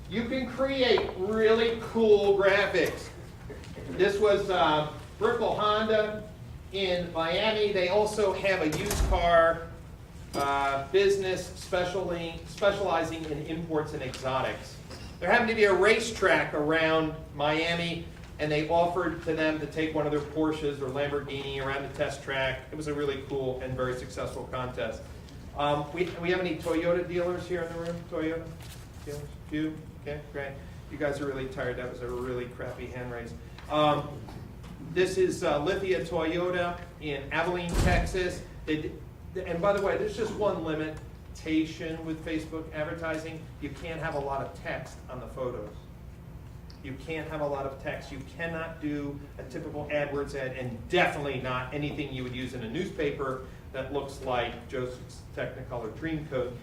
You can create really cool graphics. This was Brickell Honda in Miami. They also have a used car business specializing in imports and exotics. There happened to be a racetrack around Miami, and they offered to them to take one of their Porsches or Lamborghini around the test track. It was a really cool and very successful contest. We have any Toyota dealers here in the room? Toyota dealers? Few? Okay, great. You guys are really tired. That was a really crappy hand raise. This is Lithia Toyota in Abilene, Texas. And by the way, there's just one limitation with Facebook advertising. You can't have a lot of text on the photos. You can't have a lot of text. You cannot do a typical AdWords ad, and definitely not anything you would use in a newspaper that looks like Joseph's Technicolor Dreamcoat.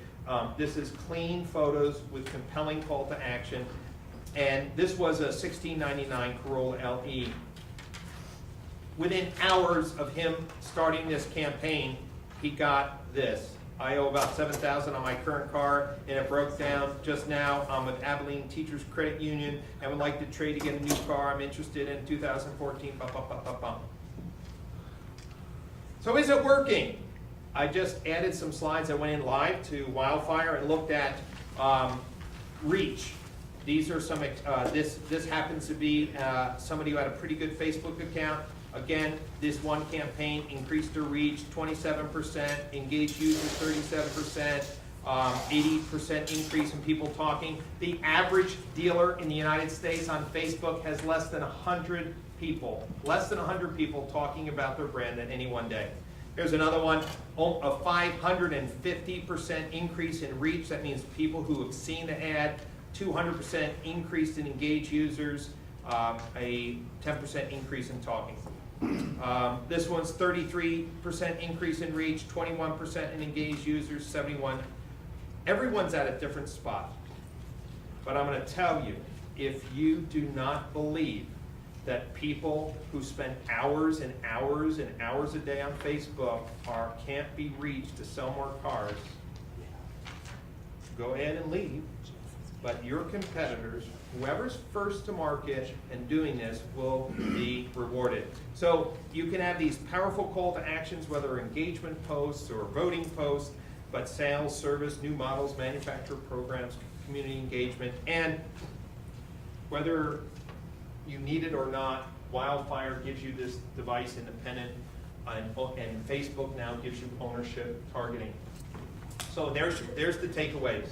This is clean photos with compelling call to action. And this was a $1699 Corolla LE. Within hours of him starting this campaign, he got this. I owe about $7,000 on my current car, and it broke down just now. I'm with Abilene Teachers Credit Union and would like to trade to get a new car. I'm interested in 2014. Bum, bum, bum, bum, bum. So is it working? I just added some slides. I went in live to Wildfire and looked at reach. These are some, this happens to be somebody who had a pretty good Facebook account. Again, this one campaign increased their reach 27%, engaged users 37%, 80% increase in people talking. The average dealer in the United States on Facebook has less than 100 people talking about their brand at any one day. Here's another one, a 550% increase in reach. That means people who have seen the ad, 200% increase in engaged users, a 10% increase in talking. This one's 33% increase in reach, 21% in engaged users, 71. Everyone's at a different spot. But I'm going to tell you, if you do not believe that people who spend hours and hours and hours a day on Facebook can't be reached to sell more cars, go ahead and leave. But your competitors, whoever's first to market and doing this, will be rewarded. So you can have these powerful call to actions, whether engagement posts or voting posts, but sales, service, new models, manufacturer programs, community engagement, and whether you need it or not, Wildfire gives you this device independent, and Facebook now gives you ownership targeting. So there's the takeaways.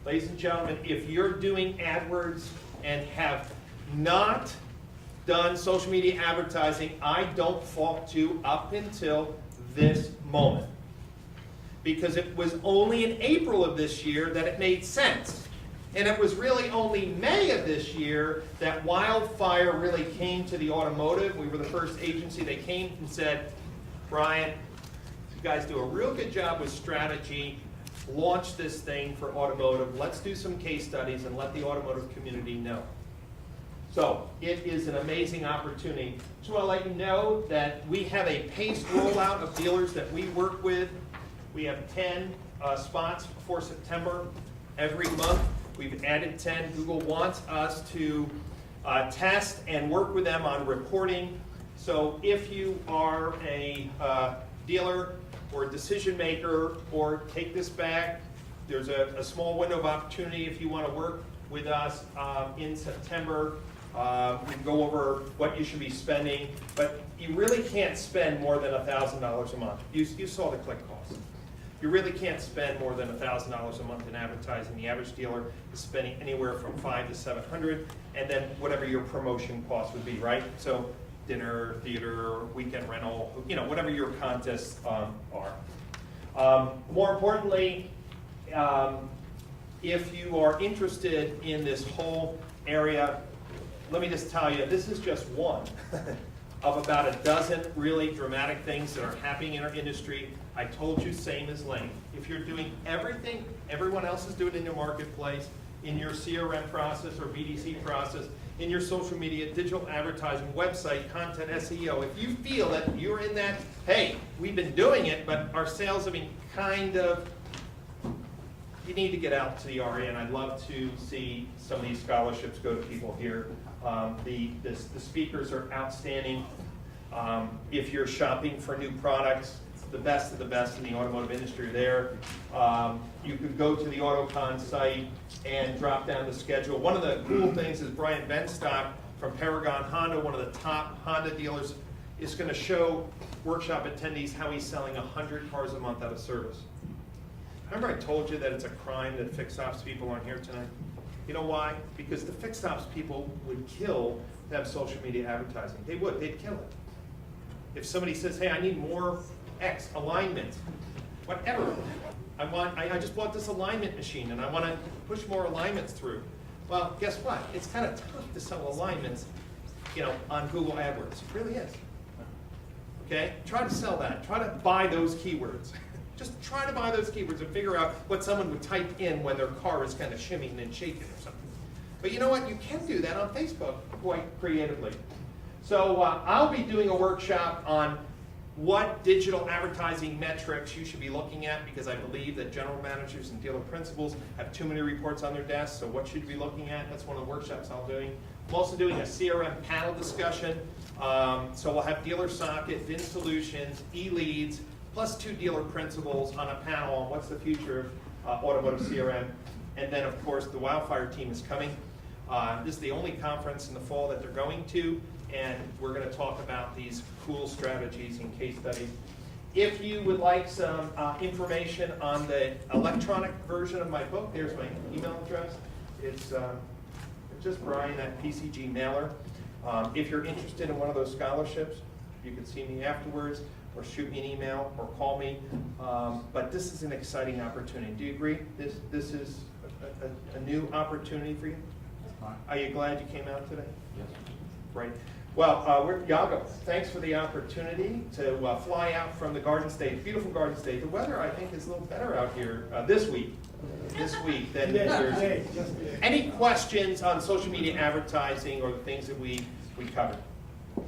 Ladies and gentlemen, if you're doing AdWords and have not done social media advertising, I don't fault you up until this moment. Because it was only in April of this year that it made sense. And it was really only May of this year that Wildfire really came to the automotive. We were the first agency that came and said, Brian, you guys do a real good job with strategy. Launch this thing for automotive. Let's do some case studies and let the automotive community know. So it is an amazing opportunity. Just want to let you know that we have a paced rollout of dealers that we work with. We have 10 spots for September every month. We've added 10. Google wants us to test and work with them on reporting. So if you are a dealer or a decision maker, or take this back, there's a small window of opportunity if you want to work with us in September. We can go over what you should be spending, but you really can't spend more than $1,000 a month. You saw the click costs. You really can't spend more than $1,000 a month in advertising. The average dealer is spending anywhere from $500 to $700, and then whatever your promotion cost would be, right? So dinner, theater, weekend rental, whatever your contests are. More importantly, if you are interested in this whole area, let me just tell you, this is just one of about a dozen really dramatic things that are happening in our industry. I told you, same as Lane. If you're doing everything everyone else is doing in your marketplace, in your CRM process or BDC process, in your social media, digital advertising, website, content, SEO, if you feel that you're in that, hey, we've been doing it, but our sales have been you need to get out to the RA, and I'd love to see some of these scholarships go to people here. The speakers are outstanding. If you're shopping for new products, the best of the best in the automotive industry are there. You could go to the AutoCon site and drop down the schedule. One of the cool things is Brian Benstock from Paragon Honda, one of the top Honda dealers, is going to show workshop attendees how he's selling 100 cars a month out of service. Remember I told you that it's a crime that fixed ops people aren't here tonight? You know why? Because the fixed ops people would kill to have social media advertising. They would. They'd kill it. If somebody says, hey, I need more X alignment, whatever. I just bought this alignment machine and I want to push more alignments through. Well, guess what? It's kind of tough to sell alignments, on Google AdWords. It really is. Okay? Try to sell that. Try to buy those keywords. Just try to buy those keywords and figure out what someone would type in when their car is kind of shimmying and shaking or something. But you know what? You can do that on Facebook quite creatively. So I'll be doing a workshop on what digital advertising metrics you should be looking at, because I believe that general managers and dealer principals have too many reports on their desks. So what should you be looking at? That's one of the workshops I'm doing. I'm also doing a CRM panel discussion. So we'll have Dealer Socket, VIN Solutions, eLeads, plus 2 dealer principals on a panel on what's the future of automotive CRM. And then, of course, the Wildfire team is coming. This is the only conference in the fall that they're going to, and we're going to talk about these cool strategies and case studies. If you would like some information on the electronic version of my book, there's my email address. It's just Brian at PCG Mailer. If you're interested in one of those scholarships, you can see me afterwards, or shoot me an email, or call me. But this is an exciting opportunity. Do you agree? This is a new opportunity for you? That's fine. Are you glad you came out today? Yes. Great. Well, Yago, thanks for the opportunity to fly out from the Garden State, beautiful Garden State. The weather, I think, is a little better out here this week than New Jersey. Any questions on social media advertising or the things that we covered? A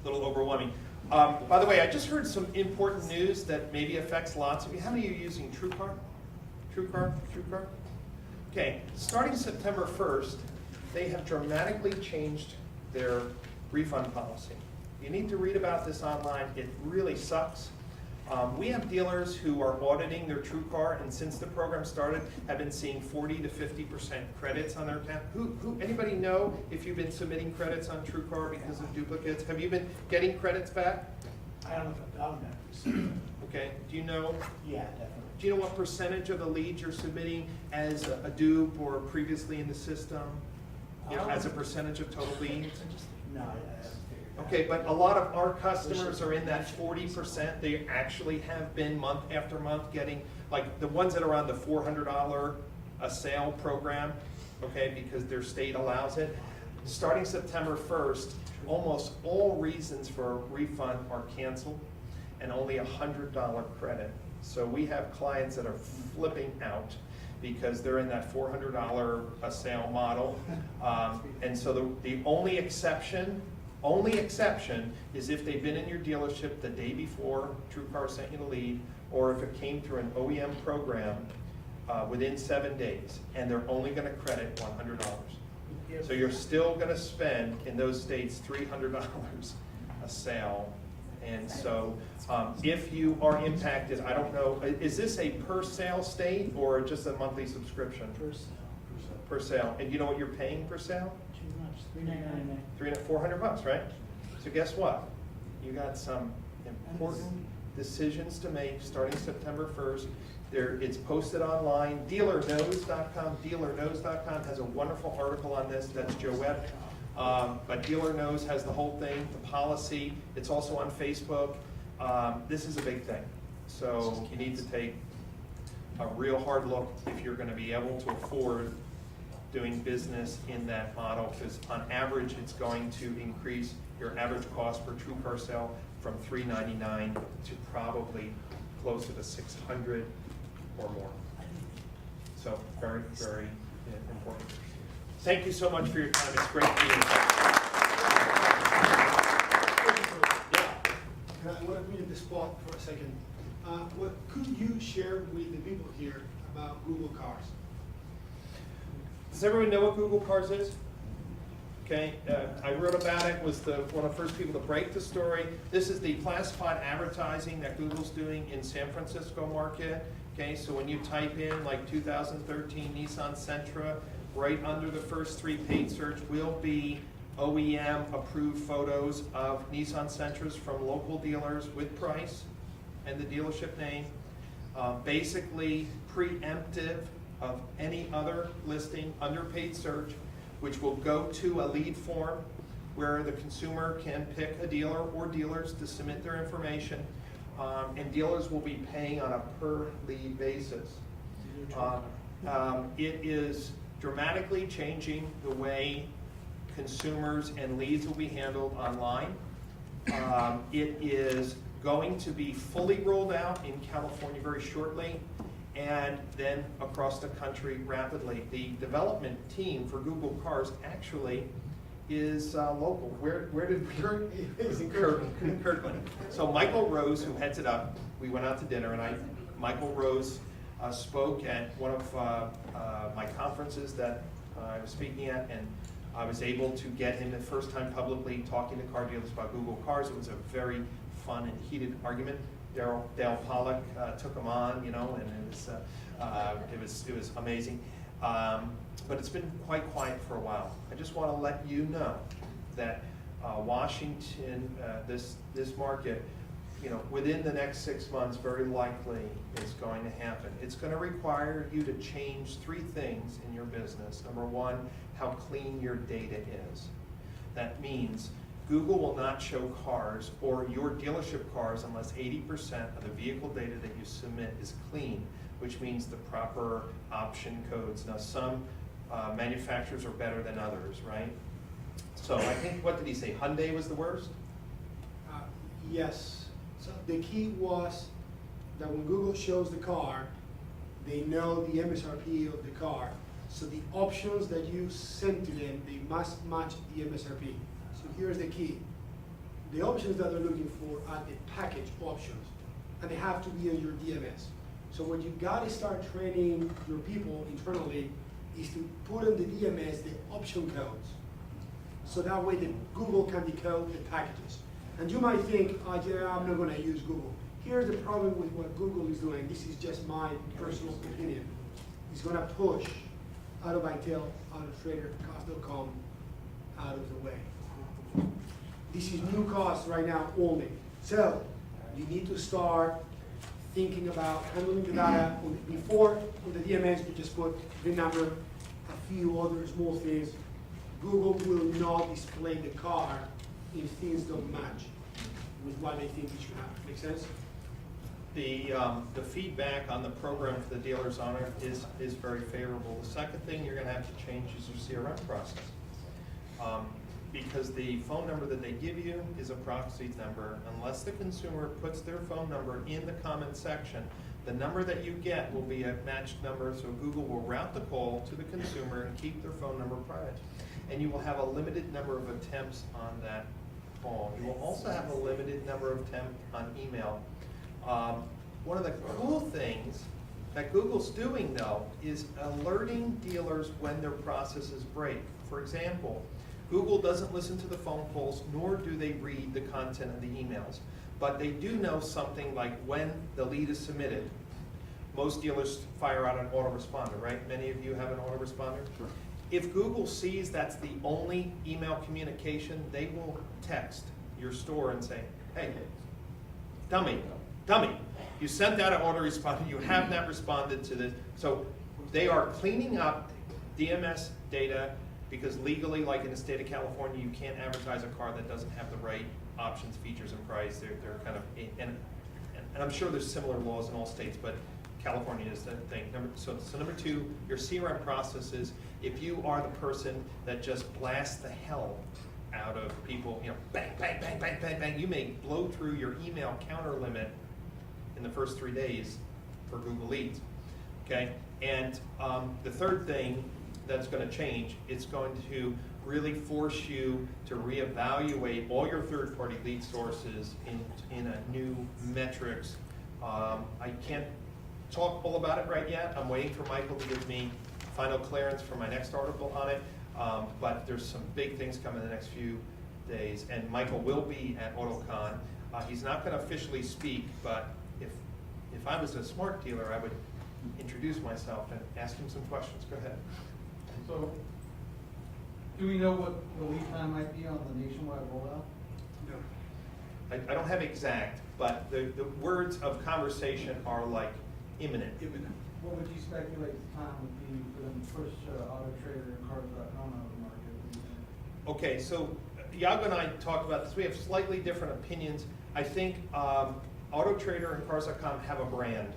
little overwhelming. By the way, I just heard some important news that maybe affects lots of you. How many of you are using TrueCar? TrueCar? Okay, starting September 1st, they have dramatically changed their refund policy. You need to read about this online. It really sucks. We have dealers who are auditing their TrueCar, and since the program started, have been seeing 40 to 50% credits on their account. Anybody know if you've been submitting credits on TrueCar because of duplicates? Have you been getting credits back? I don't know if I've done that. Okay. Do you know? Yeah, definitely. Do you know what percentage of the leads you're submitting as a dupe or previously in the system? You know, as a percentage of total leads? No, I haven't figured it out. Okay, but a lot of our customers are in that 40%. They actually have been month after month getting, like the ones that are on the $400 a sale program, okay, because their state allows it. Starting September 1st, almost all reasons for a refund are canceled and only $100 credit. So we have clients that are flipping out because they're in that $400 a sale model. And so the only exception is if they've been in your dealership the day before TrueCar sent you the lead, or if it came through an OEM program within 7 days, and they're only gonna credit $100. So you're still gonna spend, in those states, $300 a sale. And so if you are impacted, I don't know, is this a per sale state or just a monthly subscription? Per sale. And you know what you're paying per sale? Too much, $3.99. $400, right? So guess what? You got some important decisions to make starting September 1st. It's posted online. Dealerknows.com has a wonderful article on this. That's Joe Webb. But Dealer Knows has the whole thing, the policy. It's also on Facebook. This is a big thing. So you need to take a real hard look if you're going to be able to afford doing business in that model, because on average it's going to increase your average cost per TrueCar sale from $399 to probably closer to $600 or more. So very, very important. Thank you so much for your time. It's great to be here. I want to be in this spot for a second. What could you share with the people here about Google Cars? Does everyone know what Google Cars is? Okay, I wrote about it, was one of the first people to break the story. This is the classified advertising that Google's doing in San Francisco market. Okay, so when you type in like 2013 Nissan Sentra, right under the first 3 paid search will be OEM approved photos of Nissan Sentras from local dealers with price and the dealership name. Basically preemptive of any other listing under paid search, which will go to a lead form where the consumer can pick a dealer or dealers to submit their information, and dealers will be paying on a per lead basis. It is dramatically changing the way consumers and leads will be handled online. It is going to be fully rolled out in California very shortly, and then across the country rapidly. The development team for Google Cars actually is local. Where did we? It's in Kirkland. So Michael Rose, who heads it up, we went out to dinner, and Michael Rose spoke at one of my conferences that I was speaking at, and I was able to get him the first time publicly talking to car dealers about Google Cars. It was a very fun and heated argument. Dale Pollock took them on, you know, and it was amazing. But it's been quite quiet for a while. I just want to let you know that Washington, this market, you know, within the next 6 months, very likely is going to happen. It's going to require you to change 3 things in your business. Number one, how clean your data is. That means Google will not show cars or your dealership cars unless 80% of the vehicle data that you submit is clean, which means the proper option codes. Now, some manufacturers are better than others, right? So I think, what did he say, Hyundai was the worst? Yes. So the key was that when Google shows the car, they know the MSRP of the car. So the options that you send to them, they must match the MSRP. So here's the key. The options that they're looking for are the package options, and they have to be on your DMS. So what you gotta start training your people internally is to put on the DMS the option codes. So that way the Google can decode the packages. And you might think, oh, yeah, I'm not gonna use Google. Here's the problem with what Google is doing. This is just my personal opinion. It's gonna push AutoBytel, AutoTrader, Cost.com out of the way. This is new cost right now only. So you need to start thinking about handling the data. Before, on the DMS, you just put the number, a few other small things. Google will not display the car if things don't match with what they think it should have. Make sense? The feedback on the program for the dealers on it is very favorable. The second thing you're going to have to change is your CRM process. Because the phone number that they give you is a proxy number. Unless the consumer puts their phone number in the comment section, the number that you get will be a matched number, so Google will route the call to the consumer and keep their phone number private. And you will have a limited number of attempts on that call. You will also have a limited number of attempts on email. One of the cool things that Google's doing, though, is alerting dealers when their processes break. For example, Google doesn't listen to the phone calls, nor do they read the content of the emails. But they do know something like when the lead is submitted. Most dealers fire out an autoresponder, right? Many of you have an autoresponder? Sure. If Google sees that's the only email communication, they will text your store and say, hey, dummy, you sent out an autoresponder, you have not responded to this. So they are cleaning up DMS data, because legally, like in the state of California, you can't advertise a car that doesn't have the right options, features, and price. They're kind of, and I'm sure there's similar laws in all states, but California is the thing. So number two, your CRM processes, if you are the person that just blasts the hell out of people, you know, bang, bang, bang, bang, bang, bang, you may blow through your email counter limit in the first 3 days for Google Leads, okay? And the third thing that's going to change, it's going to really force you to reevaluate all your third-party lead sources in a new metrics. I can't talk all about it right yet. I'm waiting for Michael to give me final clearance for my next article on it, but there's some big things coming in the next few days, and Michael will be at AutoCon. He's not going to officially speak, but if I was a smart dealer, I would introduce myself and ask him some questions. Go ahead. So, do we know what the lead time might be on the nationwide rollout? No. I don't have exact, but the words of conversation are like imminent. What would you speculate the time would be for them to push AutoTrader and Cars.com out of the market? What do you think? Okay, so Iago and I talked about this. We have slightly different opinions. I think AutoTrader and Cars.com have a brand.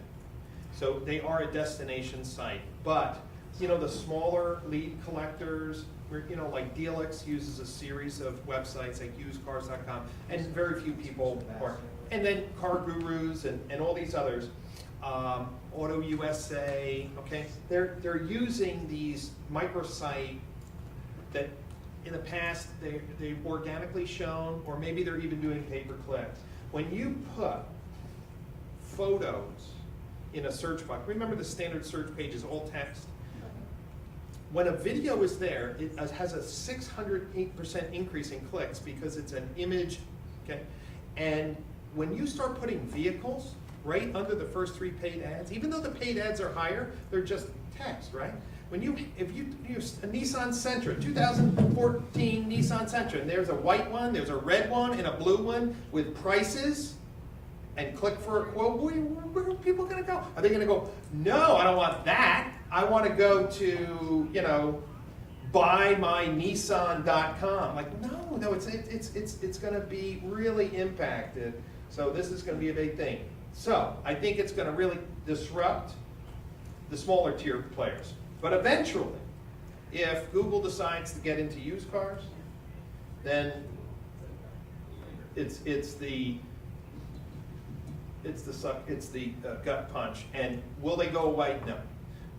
So they are a destination site. But, you know, the smaller lead collectors, you know, like Dealix uses a series of websites like usecars.com, and very few people are. And then Car Gurus and all these others, Auto USA, okay? They're using these microsite that in the past they've organically shown, or maybe they're even doing pay-per-click. When you put photos in a search box, remember the standard search page is all text? When a video is there, it has a 608% increase in clicks because it's an image, okay? And when you start putting vehicles right under the first 3 paid ads, even though the paid ads are higher, they're just text, right? If you use a Nissan Sentra, 2014 Nissan Sentra, and there's a white one, there's a red one, and a blue one with prices, and click for a quote, where are people gonna go? Are they gonna go, no, I don't want that. I wanna go to, buymynissan.com. Like, no, it's gonna be really impacted. So this is gonna be a big thing. So I think it's gonna really disrupt the smaller tier players. But eventually, if Google decides to get into used cars, then it's the gut punch. And will they go away? No.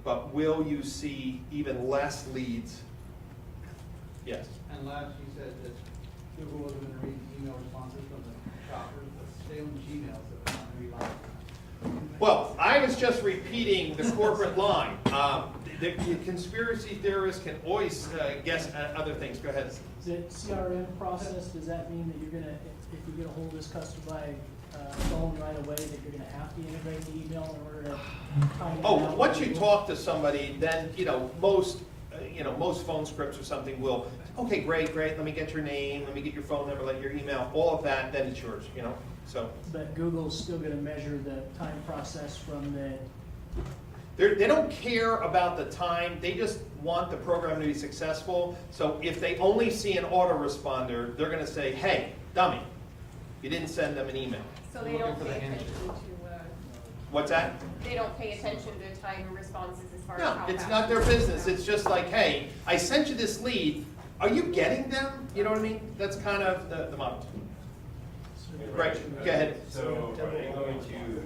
But will you see even less leads? Yes. And last, you said that Google wasn't gonna read email responses from the shoppers, but stay on Gmail, so it's not gonna be live. Well, I was just repeating the corporate line. The conspiracy theorists can always guess at other things. Go ahead. The CRM process, does that mean that you're gonna, if you get a hold of this customer by phone right away, that you're gonna have to integrate the email in order to find it Oh, out? once you talk to somebody, then, most phone scripts or something will, okay, great, let me get your name, let me get your phone number, let your email, all of that, then it's yours, so. But Google's still gonna measure the time process from the, They don't care about the time, they just want the program to be successful. So if they only see an autoresponder, they're gonna say, hey, dummy, you didn't send them an email. So they don't pay attention to, What's that? they don't pay attention to time responses as far as No, how it's fast not their it business, goes. it's just like, hey, I sent you this lead, are you getting them? You know what I mean? That's kind of the model. Right, go ahead. So are they going to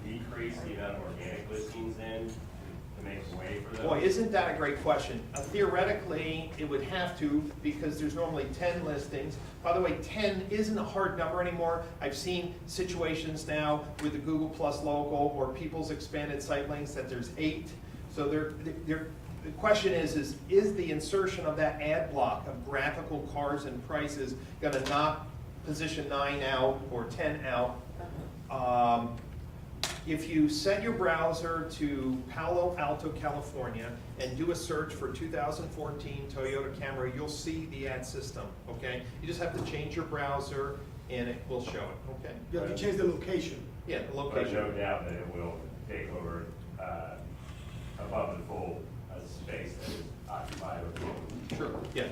decrease the amount of organic listings in to make way for those? Boy, isn't that a great question? Theoretically, it would have to, because there's normally 10 listings. By the way, 10 isn't a hard number anymore. I've seen situations now with the Google Plus local or people's expanded site links that there's 8. So the question is the insertion of that ad block of graphical cars and prices gonna knock position 9 out or 10 out? If you set your browser to Palo Alto, California, and do a search for 2014 Toyota Camry, you'll see the ad system, okay? You just have to change your browser and it will show it, okay? You have to change the location. Yeah, the But location. no doubt that it will take over above the full space that is occupied with people. Sure, yeah.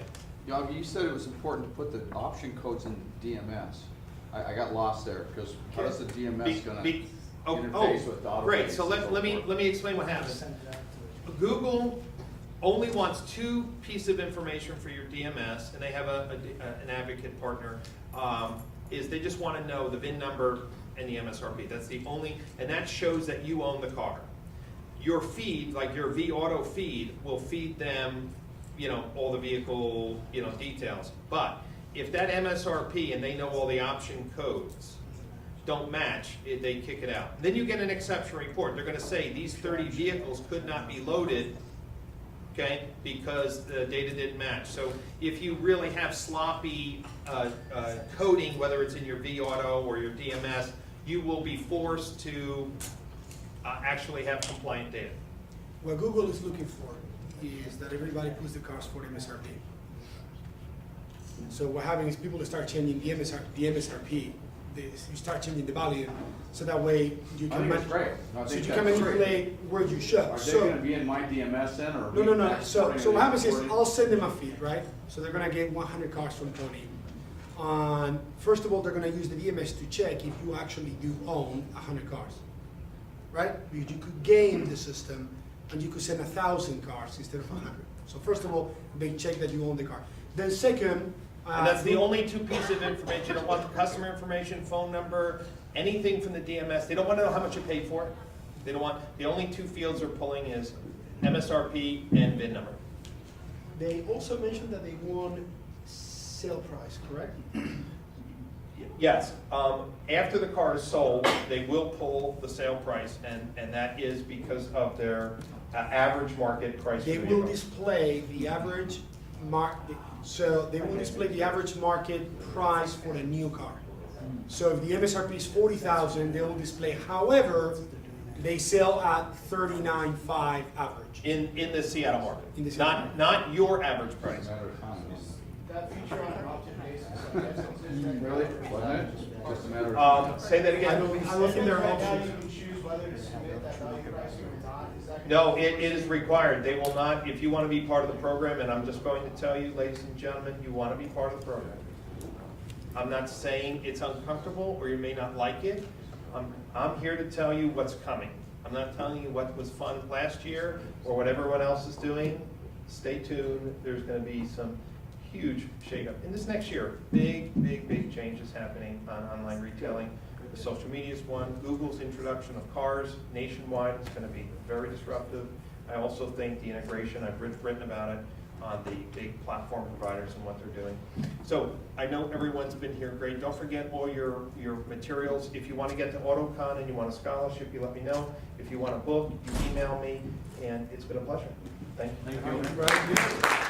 Yogi, you said it was important to put the option codes in DMS. I got lost there, because how is the DMS gonna interface with the auto? Great, so let me explain what happens. send it out to Google only wants 2 pieces of information for your DMS, and they have an advocate partner, is they just want to know the VIN number and the MSRP. That's the only, and that shows that you own the car. Your feed, like your vAuto feed, will feed them, all the vehicle, details. But if that MSRP and they know all the option codes don't match, they kick it out. Then you get an exception report. They're going to say these 30 vehicles could not be loaded, okay, because the data didn't match. So if you really have sloppy coding, whether it's in your vAuto or your DMS, you will be forced to actually have compliant data. What Google is looking for is that everybody puts the cars for MSRP. So what happens is people start changing the MSRP. You start changing the value, so that way you I can think it's great. I so think you can that's great. manipulate where you ship. Are they So gonna be in my DMS then, or? no. So what happens is I'll I'll send them a feed, right? So they're gonna get 100 cars from Tony. First of all, they're gonna use the DMS to check if you actually do own 100 cars, right? Because you could game the system and you could send 1,000 cars instead of 100. So first of all, they check that you own the car. Then second, And that's the only 2 pieces of information. You don't want the customer information, phone number, anything from the DMS. They don't want to know how much you paid for it. They don't want, the only 2 fields they're pulling is MSRP and VIN number. they also mentioned that they want sale price, correct? Yes, after the car is sold, they will pull the sale price, and that is because of their average market price. They per will vehicle. display the average so they will display the average market price for a new car. So if the MSRP is 40,000, they will display. However, they sell at 39.5 average. In the Seattle market. In the Seattle Not your average price. Matter of time. That feature on an option basis, I guess it's Really? Wasn't it? Just a matter of. Say that I again. don't think there are Now options. you can choose whether to submit that value pricing or not, is that? No, it is required. They will not, if you want to be part of the program, and I'm just going to tell you, ladies and gentlemen, you want to be part of the program. I'm not saying it's uncomfortable or you may not like it. I'm here to tell you what's coming. I'm not telling you what was fun last year or what everyone else is doing. Stay tuned. There's going to be some huge shakeup. In this next year, big changes happening on online retailing. The social media is one. Google's introduction of cars nationwide is going to be very disruptive. I also think the integration, I've written about it, on the big platform providers and what they're doing. So I know everyone's been here great. Don't forget all your materials. If you want to get to AutoCon and you want a scholarship, you let me know. If you want a book, you email me, and it's been a pleasure. Thank you. Thank you.